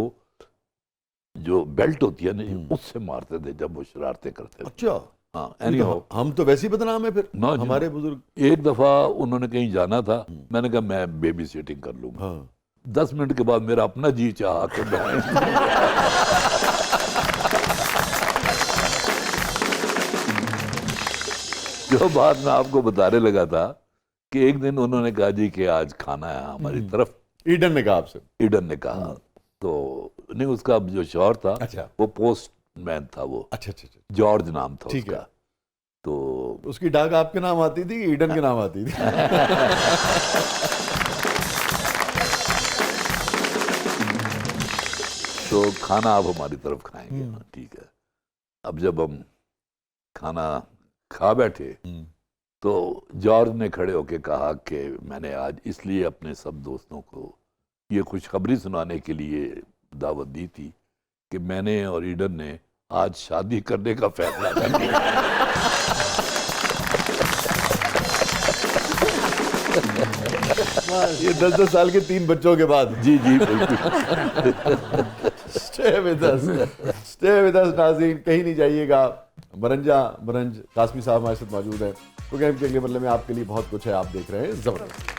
جو بیلٹ ہوتی ہے نا اس سے مارتے تھے جب وہ شرارتیں کرتے تھے. اچھا, ہاں, ہم تو ویسے ہی بدنام ہیں پھر ہمارے بزرگ. ایک دفعہ انہوں نے کہیں جانا تھا, میں نے کہا میں بیبی سیٹنگ کر لوں گا. 10 منٹ کے بعد میرا اپنا جی چاہا کہ جو بات میں آپ کو بتانے لگا تھا کہ ایک دن انہوں نے کہا جی کہ آج کھانا ہے ہماری طرف. ایڈن نے کہا آپ سے؟ ایڈن نے کہا, تو نہیں, اس کا جو شوہر تھا وہ پوسٹ مین تھا, وہ جارج نام تھا اس کا. تو اس کی ڈاک آپ کے نام آتی تھی, ایڈن کے نام آتی تھی؟ تو کھانا آپ ہماری طرف کھائیں گے, ٹھیک ہے. اب جب ہم کھانا کھا بیٹھے تو جارج نے کھڑے ہو کے کہا کہ میں نے آج اس لیے اپنے سب دوستوں کو یہ خوشخبری سنانے کے لیے دعوت دی تھی کہ میں نے اور ایڈن نے آج شادی کرنے کا فیصلہ کر لیا. یہ 10 سال کے 3 بچوں کے بعد. جی جی بالکل. Stay with us. Stay with us ناظرین, کہیں نہیں جائیے گا. مرنج قاسمی صاحب ہمارے ساتھ موجود ہیں. پروگرام کے اگلے مرحلے میں آپ کے لیے بہت کچھ ہے, آپ دیکھ رہے ہیں زبردست.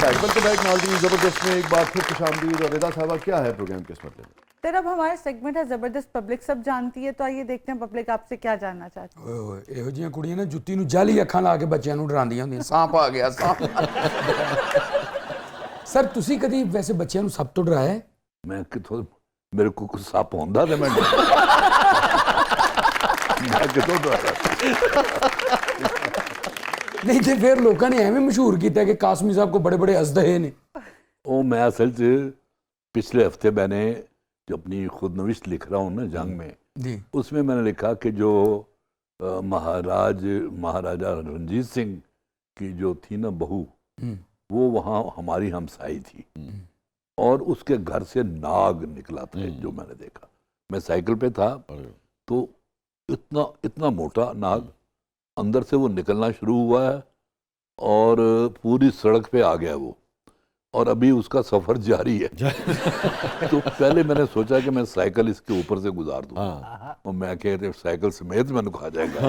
ویلکم بیک ناظرین, زبردست میں ایک بار پھر خوش آمدید. اور رضا صاحبہ کیا ہے پروگرام کے اس مرحلے میں؟ سر اب ہمارا سیگمنٹ ہے زبردست پبلک سب جانتی ہے, تو آئیے دیکھتے ہیں پبلک آپ سے کیا جاننا چاہتی ہے. ਇਹੋ ਜਿਹੀਆਂ ਕੁੜੀਆਂ ਨਾ ਜੁੱਤੀ ਨੂੰ ਜਾਲੀ ਅੱਖਾਂ ਲਾ ਕੇ ਬੱਚਿਆਂ ਨੂੰ ਡਰਾਉਂਦੀਆਂ ਹੁੰਦੀਆਂ, ਸਾਂਪ ਆ ਗਿਆ ਸਾਂਪ. ਸਰ ਤੁਸੀਂ ਕਦੀ ਵੈਸੇ ਬੱਚਿਆਂ ਨੂੰ ਸੱਪ ਤੋਂ ਡਰਾਇਆ ਹੈ? ਮੈਂ ਕਿਥੋਂ, ਮੇਰੇ ਕੋਲ ਕੁਝ ਸੱਪ ਹੁੰਦਾ ਤੇ ਮੈਂ ਕਿਥੋਂ ਡਰਾਇਆ. ਨਹੀਂ ਤੇ ਫਿਰ ਲੋਕਾਂ ਨੇ ਐਵੇਂ ਮਸ਼ਹੂਰ ਕੀਤਾ ਕਿ ਕਾਸਮੀ ਸਾਹਿਬ ਕੋ ਬੜੇ ਬੜੇ ਅਜ਼ਦਹੇ ਨੇ. وہ میں اصل سے پچھلے ہفتے میں نے جو اپنی خود نوشت لکھ رہا ہوں نا جنگ میں, جی اس میں نے لکھا کہ جو مہاراجہ رنجیت سنگھ کی جو تھی نا بہو, وہ وہاں ہماری ہمسائی تھی, اور اس کے گھر سے ناگ نکلا تھا جو میں نے دیکھا. میں سائیکل پہ تھا تو اتنا موٹا ناگ اندر سے وہ نکلنا شروع ہوا ہے اور پوری سڑک پہ آ گیا وہ, اور ابھی اس کا سفر جاری ہے. تو پہلے میں نے سوچا کہ میں سائیکل اس کے اوپر سے گزار دوں, اور میں کہتے سائیکل سمیت میں نے کھا جائے گا.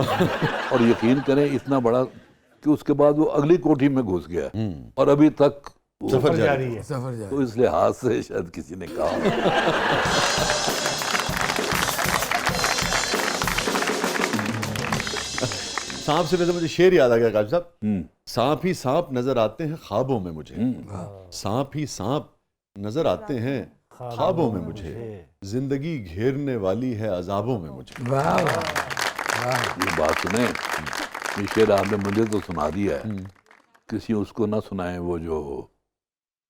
اور یقین کریں اتنا بڑا کہ اس کے بعد وہ اگلی کوٹھی میں گھس گیا, اور ابھی تک سفر جاری ہے. تو اس لحاظ سے شاید کسی نے کہا. سانپ سے ویسے مجھے شعر یاد آ گیا قاسم صاحب, سانپ ہی سانپ نظر آتے ہیں خوابوں میں مجھے, سانپ ہی سانپ نظر آتے ہیں خوابوں میں مجھے, زندگی گھیرنے والی ہے عذابوں میں مجھے. واہ واہ. یہ بات سنیں, یہ شعر آپ نے مجھے تو سنا دیا ہے, کسی اس کو نہ سنائیں وہ جو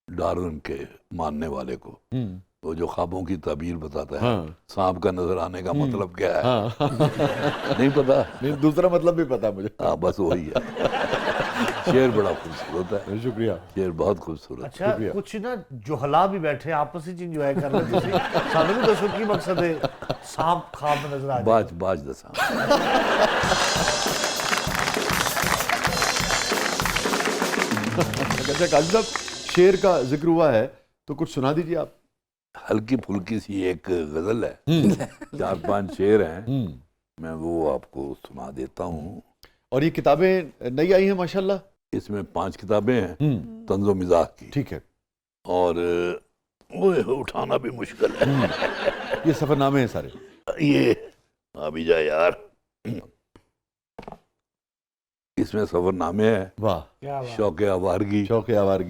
ڈارون کے ماننے والے کو, وہ جو خوابوں کی تعبیر بتاتا ہے سانپ کا نظر آنے کا مطلب کیا ہے. نہیں پتا؟ نہیں, دوسرا مطلب بھی پتا مجھے. ہاں بس وہی ہے. شعر بڑا خوبصورت ہے. شکریہ. شعر بہت خوبصورت. اچھا کچھ نا جوہلا بھی بیٹھے آپس ہی انجوائے کر رہے تھے, سانو بھی دسو کی مقصد ہے سانپ خواب میں نظر آ جائے. باج دساں. اچھا قاسم صاحب, شعر کا ذکر ہوا ہے تو کچھ سنا دیجیے آپ. ہلکی پھلکی سی ایک غزل ہے, 4-5 شعر ہیں, میں وہ آپ کو سنا دیتا ہوں. اور یہ کتابیں نئی آئی ہیں ماشاءاللہ؟ اس میں 5 کتابیں ہیں طنز و مزاح کی. ٹھیک ہے. اور اٹھانا بھی مشکل ہے. یہ سفر نامے ہیں سارے. یہ ابھی جا یار, اس میں سفر نامے ہے. واہ. شوق آوارگی,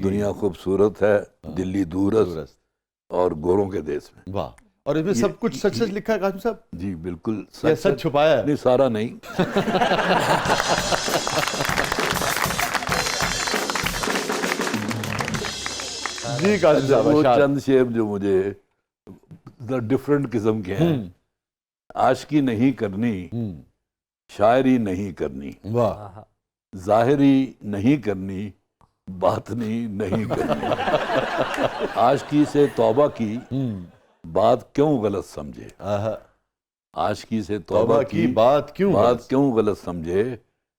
دنیا خوبصورت ہے, دلی دورست, اور گوروں کے دیس میں. واہ. اور اس میں سب کچھ سچ سچ لکھا ہے قاسم صاحب؟ جی بالکل سچ چھپایا ہے؟ نہیں, سارا نہیں. جی قاسم صاحب, وہ چند شعر جو مجھے ڈفرنٹ قسم کے ہیں. عاشقی نہیں کرنی, شاعری نہیں کرنی, واہ, ظاہری نہیں کرنی, باطنی نہیں کرنی. عاشقی سے توبہ کی بات کیوں غلط سمجھے, عاشقی سے توبہ کی بات کیوں غلط سمجھے,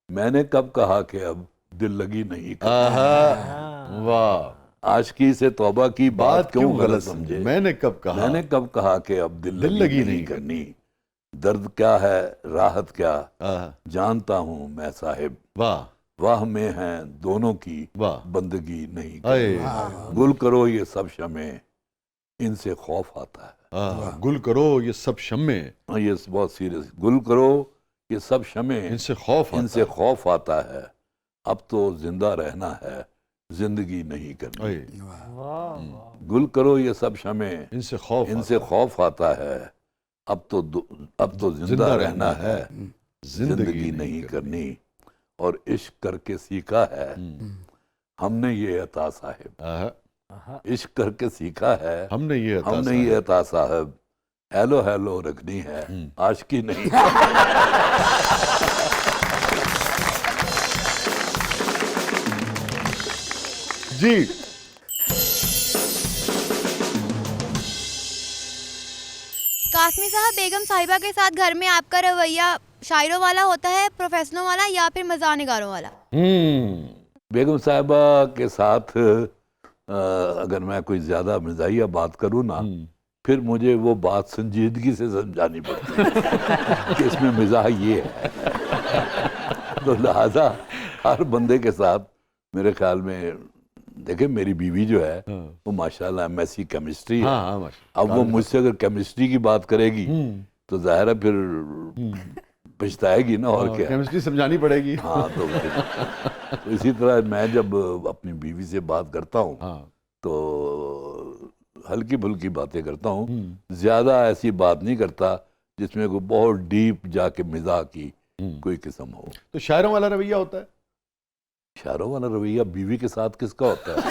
میں نے کب کہا کہ اب دل لگی نہیں کرنی. واہ. عاشقی سے توبہ کی بات کیوں غلط سمجھے, میں نے کب کہا کہ اب دل لگی نہیں کرنی. درد کیا ہے راحت کیا جانتا ہوں میں صاحب, واہ. واہ میں ہیں دونوں کی بندگی نہیں کرنی. گل کرو یہ سب شمیں ان سے خوف آتا ہے. گل کرو یہ سب شمیں, یہ بہت سیریس. گل کرو یہ سب شمیں ان سے خوف آتا ہے. اب تو زندہ رہنا ہے زندگی نہیں کرنی. گل کرو یہ سب شمیں ان سے خوف آتا ہے. اب تو زندہ رہنا ہے زندگی نہیں کرنی. اور عشق کر کے سیکھا ہے ہم نے یہ عطا صاحب, عشق کر کے سیکھا ہے ہم نے یہ عطا صاحب. ہیلو رکھنی ہے عاشقی نہیں. جی قاسمی صاحب, بیگم صاحبہ کے ساتھ گھر میں آپ کا رویہ شاعروں والا ہوتا ہے, پروفیشنلوں والا, یا پھر مزاح نگاروں والا؟ بیگم صاحبہ کے ساتھ اگر میں کوئی زیادہ مزاحیہ بات کروں نا, پھر مجھے وہ بات سنجیدگی سے سمجھانی پڑتی ہے کہ اس میں مزاح یہ ہے. تو لہذا ہر بندے کے ساتھ میرے خیال میں, دیکھیں میری بیوی جو ہے وہ ماشاءاللہ ایم ایس سی کیمسٹری ہے. اب وہ مجھ سے اگر کیمسٹری کی بات کرے گی تو ظاہر ہے پھر پچھتائے گی نا, اور کیا کیمسٹری سمجھانی پڑے گی. ہاں تو اسی طرح میں جب اپنی بیوی سے بات کرتا ہوں تو ہلکی پھلکی باتیں کرتا ہوں, زیادہ ایسی بات نہیں کرتا جس میں کوئی بہت ڈیپ جا کے مزاح کی کوئی قسم ہو. تو شاعروں والا رویہ ہوتا ہے؟ شاعروں والا رویہ بیوی کے ساتھ کس کا ہوتا ہے؟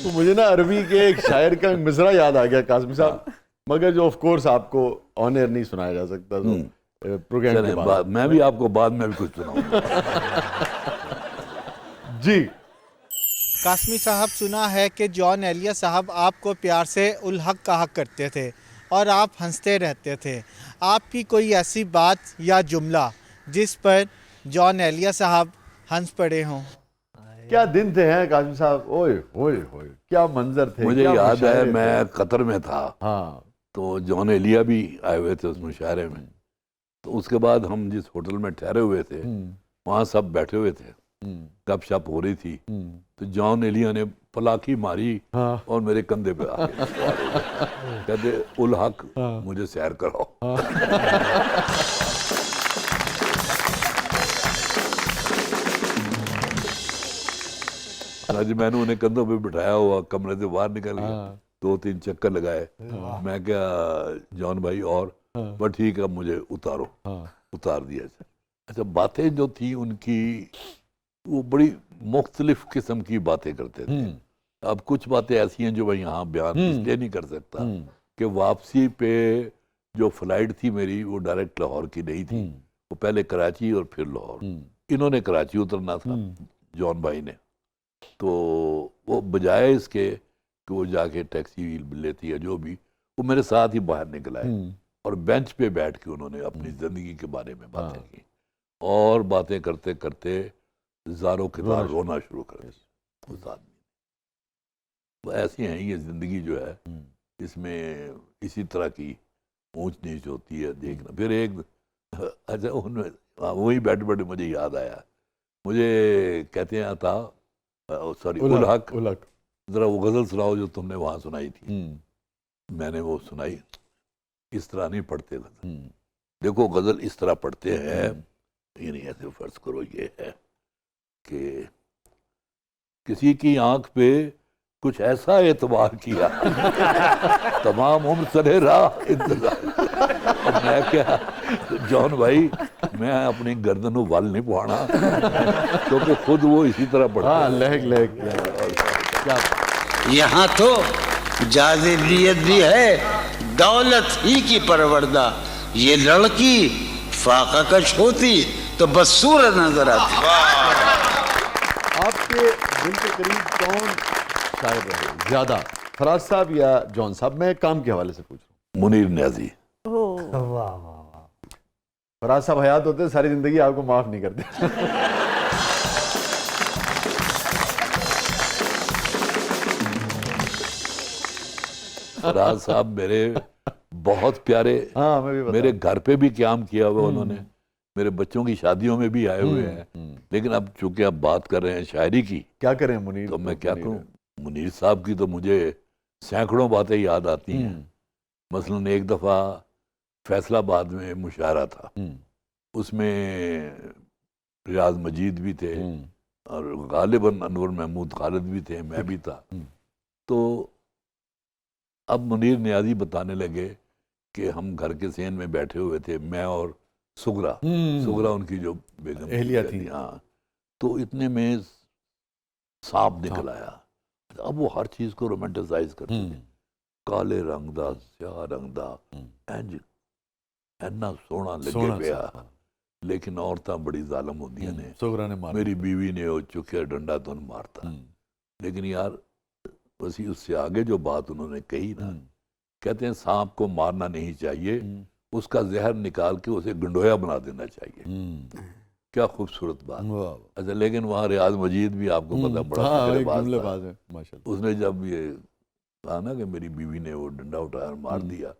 تو مجھے نا عربی کے ایک شاعر کا مصرع یاد آ گیا قاسمی صاحب, مگر جو آف کورس آپ کو آن ایئر نہیں سنایا جا سکتا, تو پروگرام کے بعد میں بھی آپ کو بعد میں بھی کچھ سناؤں. جی قاسمی صاحب, سنا ہے کہ جان ایلیا صاحب آپ کو پیار سے الحق کہا کرتے تھے اور آپ ہنستے رہتے تھے. آپ کی کوئی ایسی بات یا جملہ جس پر جان ایلیا صاحب ہنس پڑے ہوں؟ کیا دن تھے ہیں قاسم صاحب, اوئے ہوئے ہوئے کیا منظر تھے. مجھے یاد ہے میں قطر میں تھا, ہاں تو جان ایلیا بھی آئے ہوئے تھے اس مشاعرے میں. تو اس کے بعد ہم جس ہوٹل میں ٹھہرے ہوئے تھے وہاں سب بیٹھے ہوئے تھے, گپ شپ ہو رہی تھی, تو جان ایلیا نے پلاکی ماری اور میرے کندھے پہ آ کے کہتے الحق مجھے سیر کراؤ. میں نے انہیں کندھوں پہ بٹھایا ہوا, کمرے سے باہر نکل گیا, 2-3 چکر لگائے. میں کیا جان بھائی اور بس ٹھیک ہے مجھے اتارو, اتار دیا. اچھا باتیں جو تھی ان کی وہ بڑی مختلف قسم کی باتیں کرتے تھے. اب کچھ باتیں ایسی ہیں جو میں یہاں بیان اس لیے نہیں کر سکتا کہ واپسی پہ جو فلائٹ تھی میری وہ ڈائریکٹ لاہور کی نہیں تھی, وہ پہلے کراچی اور پھر لاہور. انہوں نے کراچی اترنا تھا جان بھائی نے, تو وہ بجائے اس کے کہ وہ جا کے ٹیکسی لیتی ہے جو بھی, وہ میرے ساتھ ہی باہر نکل آئے اور بینچ پہ بیٹھ کے انہوں نے اپنی زندگی کے بارے میں باتیں کی, اور باتیں کرتے کرتے زاروں کے زار رونا شروع کر دیا اس آدمی. ایسی ہیں یہ زندگی جو ہے, اس میں اسی طرح کی اونچ نیچ ہوتی ہے دیکھنا. پھر ایک اچھا وہی بیٹھے بیٹھے مجھے یاد آیا, مجھے کہتے ہیں تھا سوری الحق, ذرا وہ غزل سناؤ جو تم نے وہاں سنائی تھی. میں نے وہ سنائی, اس طرح نہیں پڑھتے غزل. دیکھو غزل اس طرح پڑھتے ہیں, یعنی ایسے فرض کرو یہ ہے کہ کسی کی آنکھ پہ کچھ ایسا اعتبار کیا تمام عمر سرے راہ انتظار. میں کیا جان بھائی میں اپنی گردن و وال نہیں پہاڑا, کیونکہ خود وہ اسی طرح پڑھا. یہاں تو جاذبیت بھی ہے, دولت ہی کی پروردہ. یہ لڑکی فاقہ کش ہوتی تو بس صورت نظر آتی. آپ کے دل کے قریب کون شاعر رہے زیادہ, فراز صاحب یا جان صاحب؟ میں کام کے حوالے سے پوچھ رہا ہوں. منیر نیازی. فراز صاحب حیات ہوتے ساری زندگی آپ کو معاف نہیں کرتے. فراز صاحب میرے بہت پیارے, میرے گھر پہ بھی قیام کیا ہوا انہوں نے, میرے بچوں کی شادیوں میں بھی آئے ہوئے ہیں. لیکن اب چونکہ آپ بات کر رہے ہیں شاعری کی, کیا کریں منیر, تو میں کیا کروں. منیر صاحب کی تو مجھے سینکڑوں باتیں یاد آتی ہیں. مثلاً ایک دفعہ فیصل آباد میں مشاعرہ تھا, اس میں ریاض مجید بھی تھے اور غالباً انور محمود خالد بھی تھے, میں بھی تھا. تو اب منیر نیازی بتانے لگے کہ ہم گھر کے صحن میں بیٹھے ہوئے تھے, میں اور سغرا ان کی جو بیگم اہلیہ تھی, ہاں, تو اتنے میں سانپ نکل آیا. اب وہ ہر چیز کو رومانٹیسائز کرتے تھے, کالے رنگ دا سیاہ رنگ دا انج اینا سونا لگے پیا, لیکن عورتاں بڑی ظالم ہوندیاں نے. سغرا نے مارا, میری بیوی نے وہ چکیا ڈنڈا تو مارتا. لیکن یار ویسی اس سے آگے جو بات انہوں نے کہی نا، کہتے ہیں سانپ کو مارنا نہیں چاہیے، اس کا زہر نکال کے اسے گنڈویا بنا دینا چاہیے۔ کیا خوبصورت بات۔ اچھا لیکن وہاں ریاض مجید بھی آپ کو پتہ بڑا فکر باز ہے۔ اس نے جب یہ کہا نا کہ میری بیوی نے وہ ڈنڈا اٹھایا اور مار دیا،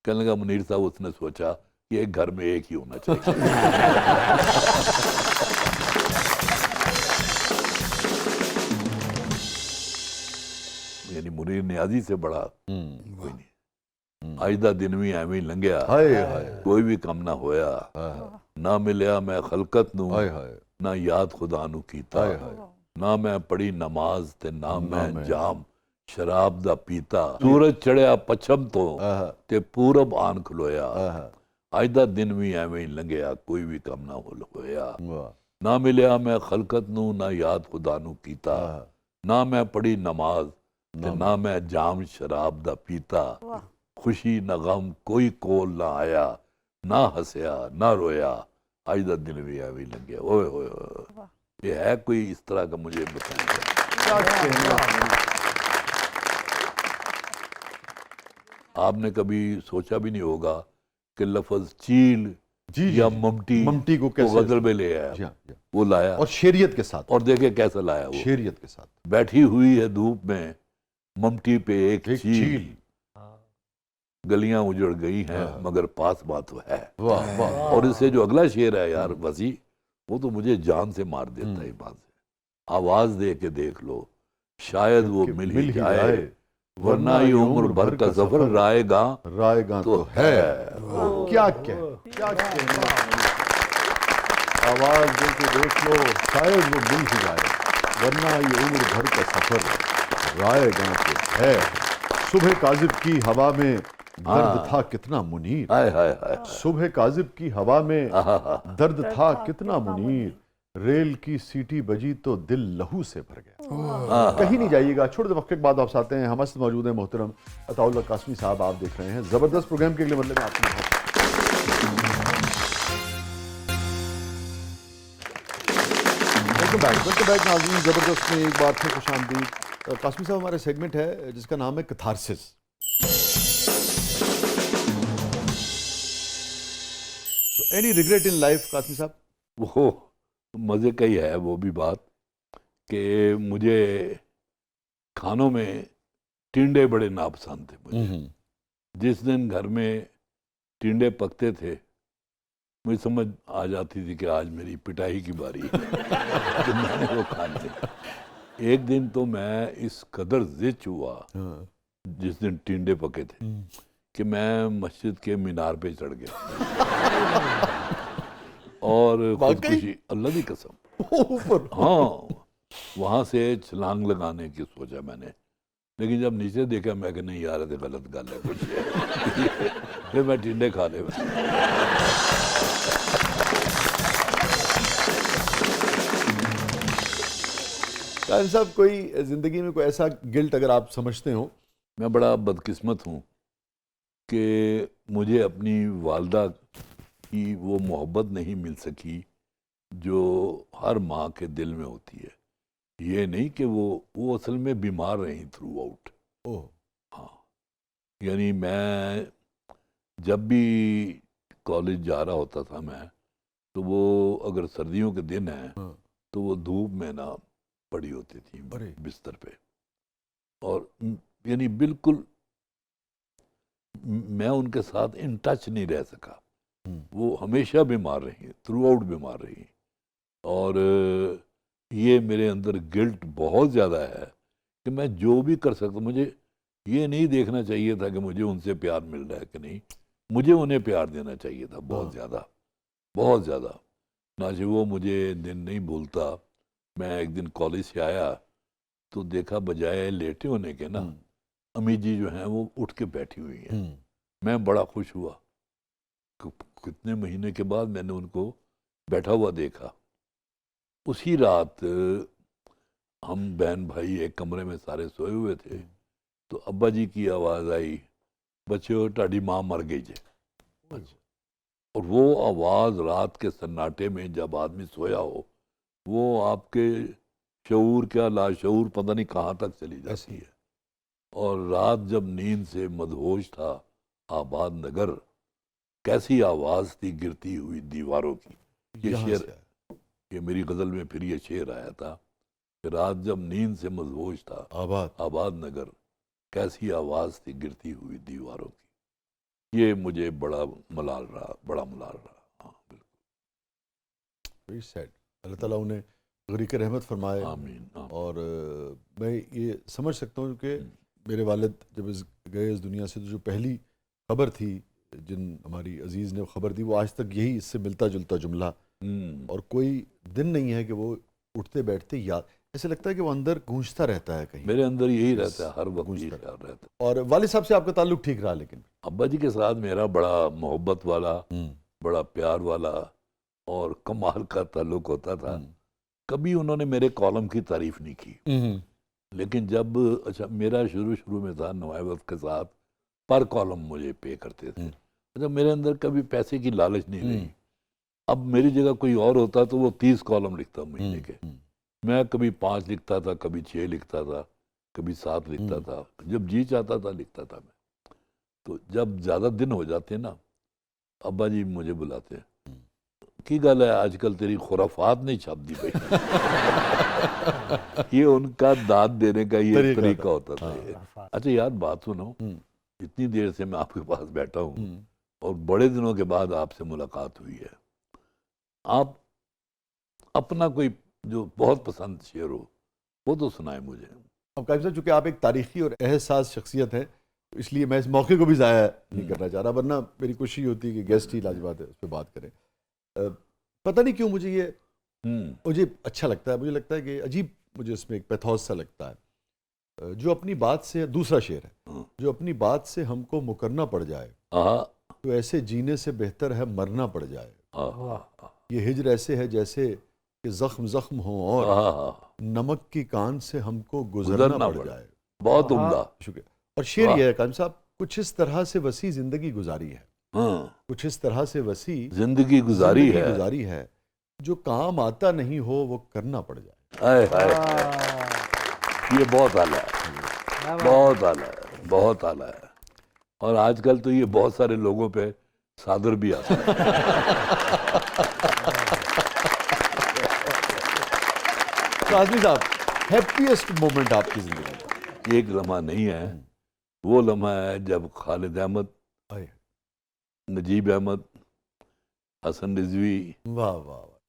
کہنے لگا منیر صاحب اس نے سوچا کہ ایک گھر میں ایک ہی ہونا چاہیے۔ یعنی منیر نیازی سے بڑا کوئی نہیں۔ آئدہ دن بھی ایویں لنگیا، کوئی بھی کم نہ ہویا، نہ ملیا میں خلقت نو، نہ یاد خدا نو کیتا، نہ میں پڑھی نماز تے نہ میں جام شراب دا پیتا، سورج چڑھیا پچھم تو تے پورب آن کھلویا، آئدہ دن بھی ایویں لنگیا کوئی بھی کم نہ ہویا، نہ ملیا میں خلقت نو نہ یاد خدا نو کیتا، نہ میں پڑھی نماز تے نہ میں جام شراب دا پیتا، خوشی نہ غم کوئی کول نہ آیا، نہ ہنسیا نہ رویا، آئدہ دن بھی ایویں لنگیا۔ اوئے ہوئے ہوئے، یہ ہے کوئی اس طرح کا مجھے بتائیں؟ آپ نے کبھی سوچا بھی نہیں ہوگا کہ لفظ چیل یا ممٹی کو غزل میں لے آیا، وہ لایا اور شیریت کے ساتھ، اور دیکھیں کیسا لایا وہ، شیریت کے ساتھ۔ بیٹھی ہوئی ہے دھوپ میں ممٹی پہ ایک چیل، گلیاں اجڑ گئی ہیں مگر پاس بات ہے۔ اور اس سے جو اگلا شعر ہے یار وسیع، وہ تو مجھے جان سے مار دیتا ہے ایمان سے۔ آواز دے کے دیکھ لو شاید وہ مل ہی جائے، ورنہ یہ عمر بھر کا سفر رائے گاں تو ہے۔ کیا کہنا، آواز دے کے دیکھ لو شاید وہ مل ہی جائے، ورنہ یہ عمر بھر کا سفر رائے گاں تو ہے۔ صبح کاذب کی ہوا میں درد تھا کتنا منیر، صبح کاذب کی ہوا میں درد تھا کتنا منیر، ریل کی سیٹی بجی تو دل لہو سے بھر گیا۔ کہیں نہیں جائیے گا، چھوٹے وقت کے بعد آپ آتے ہیں، ہم اس موجود ہیں محترم عطاء اللہ قاسمی صاحب، آپ دیکھ رہے ہیں زبردست پروگرام کے اگلے مرحلے میں آپ کو ویلکم بیک ناظرین، زبردست میں ایک بار پھر خوش آمدید۔ قاسمی صاحب ہمارا سیگمنٹ ہے جس کا نام ہے catharsis. Any regret in life Qasmi صاحب؟ وہ مزے کا ہی ہے وہ بھی بات کہ مجھے کھانوں میں ٹنڈے بڑے ناپسند تھے مجھے۔ جس دن گھر میں ٹنڈے پکتے تھے مجھے سمجھ آ جاتی تھی کہ آج میری پٹائی کی باری ہے، تو میں نے وہ کھا لیا۔ ایک دن تو میں اس قدر زچ ہوا جس دن ٹنڈے پکے تھے کہ میں مسجد کے مینار پہ چڑھ گیا اور خودکشی، اللہ کی قسم، ہاں وہاں سے چھلانگ لگانے کی سوچا میں نے، لیکن جب نیچے دیکھا میں کہ نہیں یار یہ غلط گل ہے کچھ، پھر میں ٹنڈے کھا لے۔ قاسم صاحب کوئی زندگی میں کوئی ایسا گلٹ اگر آپ سمجھتے ہوں؟ میں بڑا بدقسمت ہوں کہ مجھے اپنی والدہ کی وہ محبت نہیں مل سکی جو ہر ماں کے دل میں ہوتی ہے۔ یہ نہیں کہ وہ اصل میں بیمار رہیں تھرو آؤٹ۔ ہاں یعنی میں جب بھی کالج جا رہا ہوتا تھا میں، تو وہ اگر سردیوں کے دن ہیں تو وہ دھوپ میں نہ پڑی ہوتی تھی بستر پہ، اور یعنی بالکل میں ان کے ساتھ ان ٹچ نہیں رہ سکا۔ وہ ہمیشہ بیمار رہی، تھرو آؤٹ بیمار رہی، اور یہ میرے اندر گلٹ بہت زیادہ ہے کہ میں جو بھی کر سکتا، مجھے یہ نہیں دیکھنا چاہیے تھا کہ مجھے ان سے پیار مل رہا ہے کہ نہیں، مجھے انہیں پیار دینا چاہیے تھا بہت زیادہ، بہت زیادہ۔ ناچہ وہ مجھے دن نہیں بھولتا، میں ایک دن کالج سے آیا تو دیکھا بجائے لیٹے ہونے کے نا، امی جی جو ہیں وہ اٹھ کے بیٹھی ہوئی ہیں۔ میں بڑا خوش ہوا، کتنے مہینے کے بعد میں نے ان کو بیٹھا ہوا دیکھا۔ اسی رات ہم بہن بھائی ایک کمرے میں سارے سوئے ہوئے تھے، تو ابا جی کی آواز آئی، بچوں تہاڈی ماں مر گئی جے۔ اور وہ آواز رات کے سناٹے میں جب آدمی سویا ہو، وہ آپ کے شعور کیا لاشعور پتہ نہیں کہاں تک چلی جاتی ہے۔ اور رات جب نیند سے مدہوش تھا آباد نگر، کیسی آواز تھی گرتی ہوئی دیواروں کی. یہ شعر، یہ میری غزل میں پھر یہ شعر آیا تھا کہ رات جب نیند سے مدہوش تھا آباد نگر، کیسی آواز تھی گرتی ہوئی دیواروں کی. یہ مجھے بڑا ملال رہا. ہاں بالکل. Very sad. اللہ تعالیٰ انہیں غریق رحمت فرمائے. آمین. اور میں یہ سمجھ سکتا ہوں کہ میرے والد جب گئے اس دنیا سے تو جو پہلی خبر تھی جن ہماری عزیز نے خبر دی، وہ آج تک یہی اس سے ملتا جلتا جملہ، اور کوئی دن نہیں ہے کہ وہ اٹھتے بیٹھتے یاد، ایسے لگتا ہے کہ وہ اندر گونجتا رہتا ہے. کہیں میرے اندر یہی رہتا ہے، ہر وقت گونجتا رہتا ہے. اور والد صاحب سے آپ کا تعلق ٹھیک رہا؟ لیکن ابا جی کے ساتھ میرا بڑا محبت والا، بڑا پیار والا اور کمال کا تعلق ہوتا تھا. کبھی انہوں نے میرے کالم کی تعریف نہیں کی، لیکن جب اچھا میرا شروع میں تھا نوائے وقت کے ساتھ پر کالم مجھے پے کرتے تھے. اچھا میرے اندر کبھی پیسے کی لالچ نہیں رہی. اب میری جگہ کوئی اور ہوتا تو وہ 30 کالم لکھتا مہینے کے، میں کبھی 5 لکھتا تھا، کبھی 6 لکھتا تھا، کبھی 7 لکھتا تھا. جب جی چاہتا تھا لکھتا تھا میں. تو جب زیادہ دن ہو جاتے نا، ابا جی مجھے بلاتے ہیں، کی گل ہے آج کل تیری خرافات نہیں چھاپ دی بھائی. یہ ان کا داد دینے کا یہ طریقہ ہوتا تھا. اچھا یار بات سنو، اتنی دیر سے میں آپ کے پاس بیٹھا ہوں اور بڑے دنوں کے بعد آپ سے ملاقات ہوئی ہے. آپ اپنا کوئی جو بہت پسند شعر ہو وہ تو سنائیں مجھے. اب قائم صاحب چونکہ آپ ایک تاریخی اور احساس شخصیت ہیں، اس لیے میں اس موقع کو بھی ضائع نہیں کرنا چاہ رہا، ورنہ میری کوشش یہ ہوتی ہے کہ گیسٹ ہی لاجواب ہے اس پہ بات کریں. پتہ نہیں کیوں مجھے اچھا لگتا ہے. مجھے لگتا ہے کہ عجیب، مجھے اس میں ایک پیتھوس سا لگتا ہے. جو اپنی بات سے، دوسرا شعر ہے، جو اپنی بات سے ہم کو مکرنا پڑ جائے تو ایسے جینے سے بہتر ہے مرنا پڑ جائے. یہ ہجر ایسے ہے جیسے کہ زخم زخم ہوں اور نمک کی کان سے ہم کو گزرنا پڑ جائے. بہت عمدہ. شکریہ. اور شعر یہ ہے قائم صاحب، کچھ اس طرح سے وسیع زندگی گزاری ہے، کچھ اس طرح سے وسیع زندگی گزاری ہے جو کام آتا نہیں ہو وہ کرنا پڑ جائے. یہ بہت اعلیٰ ہے، بہت اعلیٰ ہے، بہت اعلیٰ ہے. اور آج کل تو یہ بہت سارے لوگوں پہ صادر بھی آتا ہے. قاضی صاحب، ہیپیسٹ مومنٹ آپ کی زندگی میں؟ ایک لمحہ نہیں ہے، وہ لمحہ ہے جب خالد احمد، نجیب احمد، حسن رضوی،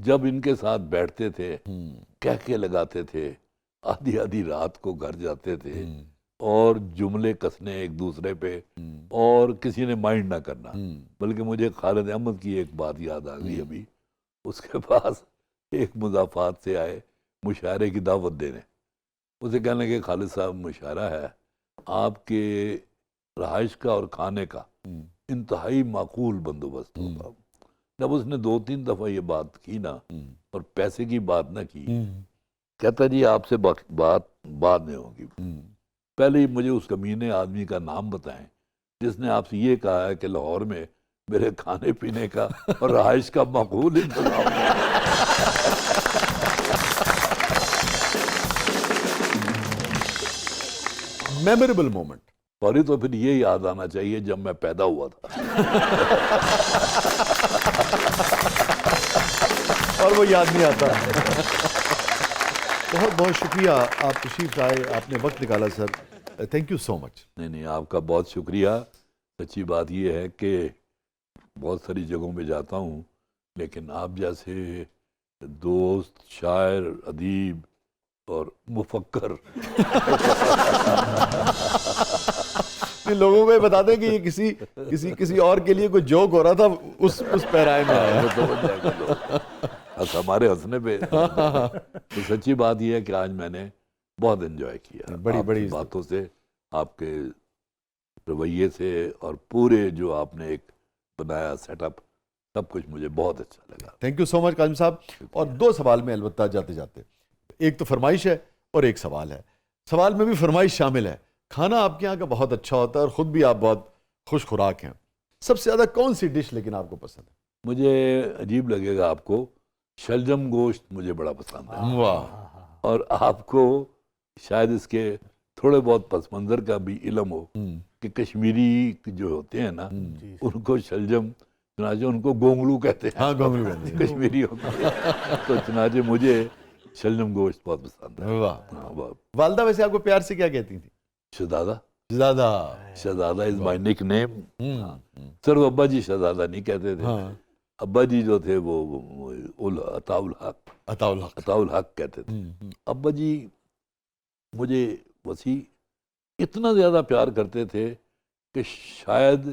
جب ان کے ساتھ بیٹھتے تھے، کہکے لگاتے تھے، آدھی آدھی رات کو گھر جاتے تھے اور جملے کسنے ایک دوسرے پہ، اور کسی نے مائنڈ نہ کرنا. بلکہ مجھے خالد احمد کی ایک بات یاد آ گئی ابھی. اس کے پاس ایک مضافات سے آئے مشاعرے کی دعوت دینے. اسے کہنے کہ خالد صاحب مشاعرہ ہے، آپ کے رہائش کا اور کھانے کا انتہائی معقول بندوبست ہوگا. جب اس نے 2-3 دفعہ یہ بات کی نا اور پیسے کی بات نہ کی، کہتا جی آپ سے بات بعد میں ہوگی، پہلے ہی مجھے اس کمینے آدمی کا نام بتائیں جس نے آپ سے یہ کہا ہے کہ لاہور میں میرے کھانے پینے کا اور رہائش کا معقول انتظام ہے. Memorable moment. سوری، تو پھر یہ یاد آنا چاہیے جب میں پیدا ہوا تھا. اور وہ یاد نہیں آتا. بہت بہت شکریہ، آپ تشریف لائے، آپ نے وقت نکالا سر. تھینک یو سو مچ. نہیں آپ کا بہت شکریہ. سچی بات یہ ہے کہ بہت ساری جگہوں پہ جاتا ہوں، لیکن آپ جیسے دوست، شاعر، ادیب اور مفکر لوگوں کو یہ بتا دیں کہ یہ کسی اور کے لیے کوئی جوک ہو رہا تھا، اس پیرائے میں آیا. ہمارے ہنسنے پہ. تو سچی بات یہ ہے کہ آج میں نے بہت انجوائے کیا بڑی باتوں سے، آپ کے رویے سے، اور پورے جو آپ نے ایک بنایا سیٹ اپ، سب کچھ مجھے بہت اچھا لگا. تھینک یو سو مچ قاسم صاحب. اور 2 سوال میں البتہ جاتے جاتے، ایک تو فرمائش ہے اور ایک سوال ہے. سوال میں بھی فرمائش شامل ہے. کھانا آپ کے یہاں کا بہت اچھا ہوتا ہے اور خود بھی آپ بہت خوش خوراک ہیں. سب سے زیادہ کون سی ڈش لیکن آپ کو پسند ہے؟ مجھے عجیب لگے گا آپ کو، شلجم گوشت مجھے بڑا پسند ہے. واہ. اور آپ کو شاید اس کے تھوڑے بہت پس منظر کا بھی علم ہو کہ کشمیری جو ہوتے ہیں نا ان کو شلجم چنانچہ ان کو گونگلو کہتے ہیں. ہاں گونگلو کہتے ہیں. کشمیری ہوتے ہیں. تو چنانچہ مجھے شلجم گوشت بہت پسند ہے. واہ. والدہ ویسے آپ کو پیار سے کیا کہتی تھی؟ شہزادہ. شہزادہ از مائی نک نیم. صرف ابا جی شہزادہ نہیں کہتے تھے. ابا جی جو تھے وہ عطاء الحق کہتے تھے. ابا جی مجھے وسیع اتنا زیادہ پیار کرتے تھے کہ شاید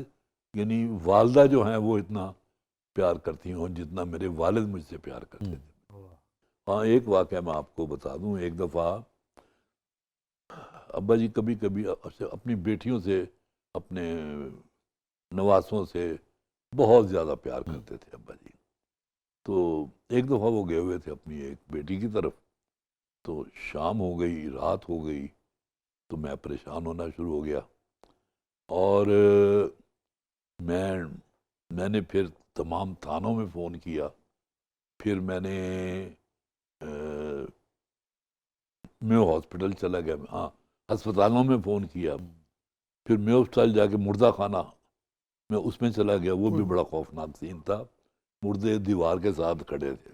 یعنی والدہ جو ہیں وہ اتنا پیار کرتی ہوں جتنا میرے والد مجھ سے پیار کرتے تھے. ہاں ایک واقعہ میں آپ کو بتا دوں. ایک دفعہ ابا جی کبھی کبھی اپنی بیٹیوں سے اپنے نواسوں سے بہت زیادہ پیار کرتے تھے ابا جی. تو ایک دفعہ وہ گئے ہوئے تھے اپنی ایک بیٹی کی طرف. تو شام ہو گئی, رات ہو گئی, تو میں پریشان ہونا شروع ہو گیا. اور میں نے پھر تمام تھانوں میں فون کیا. پھر میں نے میو ہاسپٹل چلا گیا. ہاں ہسپتالوں میں فون کیا. پھر میو ہسپتال جا کے مردہ خانہ میں اس میں چلا گیا. وہ بھی بڑا خوفناک سین تھا. مردے دیوار کے ساتھ کھڑے تھے.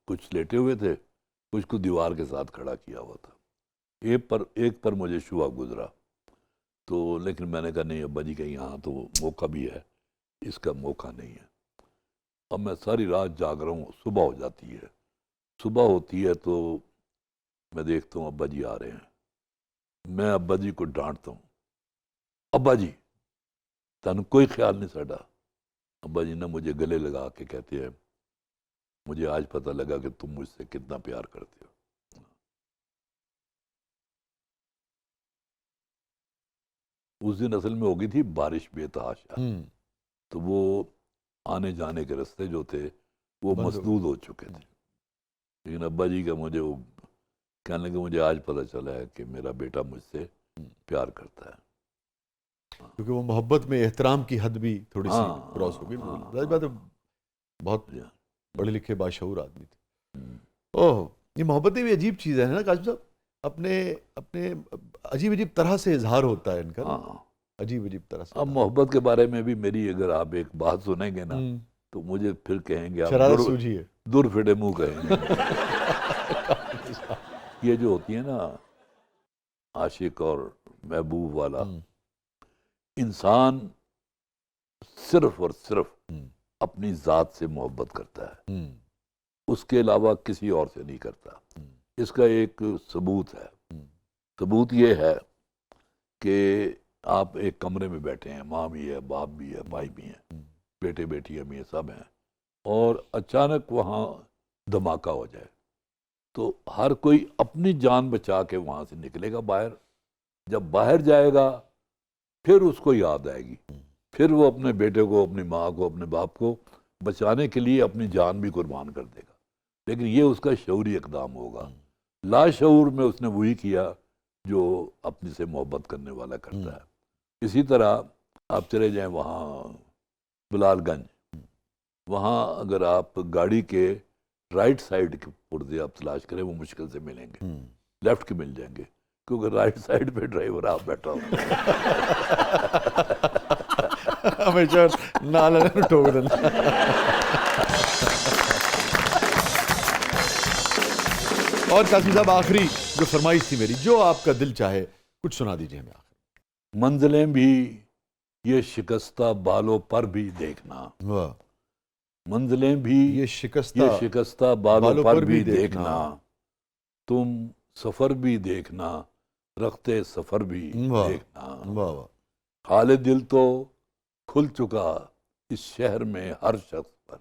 کچھ لیٹے ہوئے تھے, کچھ کو دیوار کے ساتھ کھڑا کیا ہوا تھا. ایک پر مجھے شبہ گزرا. تو لیکن میں نے کہا نہیں ابا جی کہ یہاں تو موقع بھی ہے, اس کا موقع نہیں ہے. اب میں ساری رات جاگ رہا ہوں. صبح ہو جاتی ہے. صبح ہوتی ہے تو میں دیکھتا ہوں ابا جی آ رہے ہیں. میں ابا جی کو ڈانٹتا ہوں, ابا جی تن کوئی خیال نہیں ساڈا. ابا جی نے مجھے گلے لگا کے کہتے ہیں مجھے آج پتہ لگا کہ تم مجھ سے کتنا پیار کرتے ہو. اس دن اصل میں ہو گئی تھی بارش بے تحاشا. تو وہ آنے جانے کے راستے جو تھے وہ مسدود ہو چکے تھے. لیکن ابا جی کا مجھے وہ کہنے لگے مجھے آج پتہ چلا ہے کہ میرا بیٹا مجھ سے پیار کرتا ہے. کیونکہ وہ محبت میں احترام کی حد بھی تھوڑی سی کراس ہو گئی. بہت پڑھے لکھے باشعور آدمی تھے. اوہ یہ محبتیں بھی عجیب چیز ہے نا قاسم صاحب. اپنے عجیب عجیب طرح سے اظہار ہوتا ہے ان کا. عجیب عجیب طرح سے. اب محبت کے بارے میں بھی میری اگر آپ ایک بات سنیں گے نا تو مجھے پھر کہیں گے شرارت سوجھی ہے, دور پھٹے منہ کہیں گے. یہ جو ہوتی ہے نا عاشق اور محبوب والا, انسان صرف اور صرف اپنی ذات سے محبت کرتا ہے, اس کے علاوہ کسی اور سے نہیں کرتا. اس کا ایک ثبوت ہے. ثبوت یہ ہے کہ آپ ایک کمرے میں بیٹھے ہیں, ماں بھی ہے, باپ بھی ہے, بھائی بھی ہیں, بیٹے بیٹیاں بھی ہیں, سب ہیں, اور اچانک وہاں دھماکہ ہو جائے تو ہر کوئی اپنی جان بچا کے وہاں سے نکلے گا باہر. جب باہر جائے گا پھر اس کو یاد آئے گی, پھر وہ اپنے بیٹے کو, اپنی ماں کو, اپنے باپ کو بچانے کے لیے اپنی جان بھی قربان کر دے گا. لیکن یہ اس کا شعوری اقدام ہوگا. لاشعور میں اس نے وہی کیا جو اپنی سے محبت کرنے والا کرتا ہے. اسی طرح آپ چلے جائیں وہاں بلال گنج, وہاں اگر آپ گاڑی کے رائٹ سائڈ کے پردے آپ تلاش کریں وہ مشکل سے ملیں گے, لیفٹ کے مل جائیں گے, کیونکہ رائٹ سائڈ پہ ڈرائیور آپ بیٹھا ہو. ہمیشہ نال ٹوک دینا. اور قاسم صاحب آخری جو فرمائش تھی میری, جو آپ کا دل چاہے کچھ سنا دیجیے ہمیں. منزلیں بھی یہ شکستہ بالوں پر بھی دیکھنا, منزلیں بھی یہ شکستہ بالوں پر بھی دیکھنا, تم سفر بھی دیکھنا, رختے سفر بھی دیکھنا. حال دل تو کھل چکا اس شہر میں ہر شخص پر,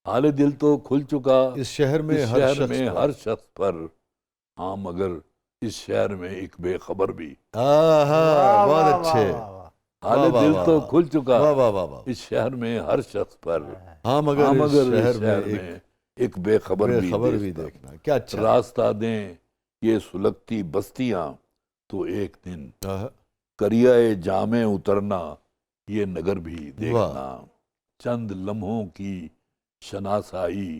حال دل تو کھل چکا اس شہر میں ہر شخص پر, ہاں مگر اس شہر میں ایک بے خبر بھی. بہت اچھے. حال دل تو کھل چکا اس شہر میں ہر شخص پر, ہاں مگر اس شہر میں ایک بے خبر بھی دیکھنا. کیا اچھا. راستہ دیں یہ سلگتی بستیاں تو ایک دن کریائے جامیں اترنا یہ نگر بھی دیکھنا. چند لمحوں کی شناسائی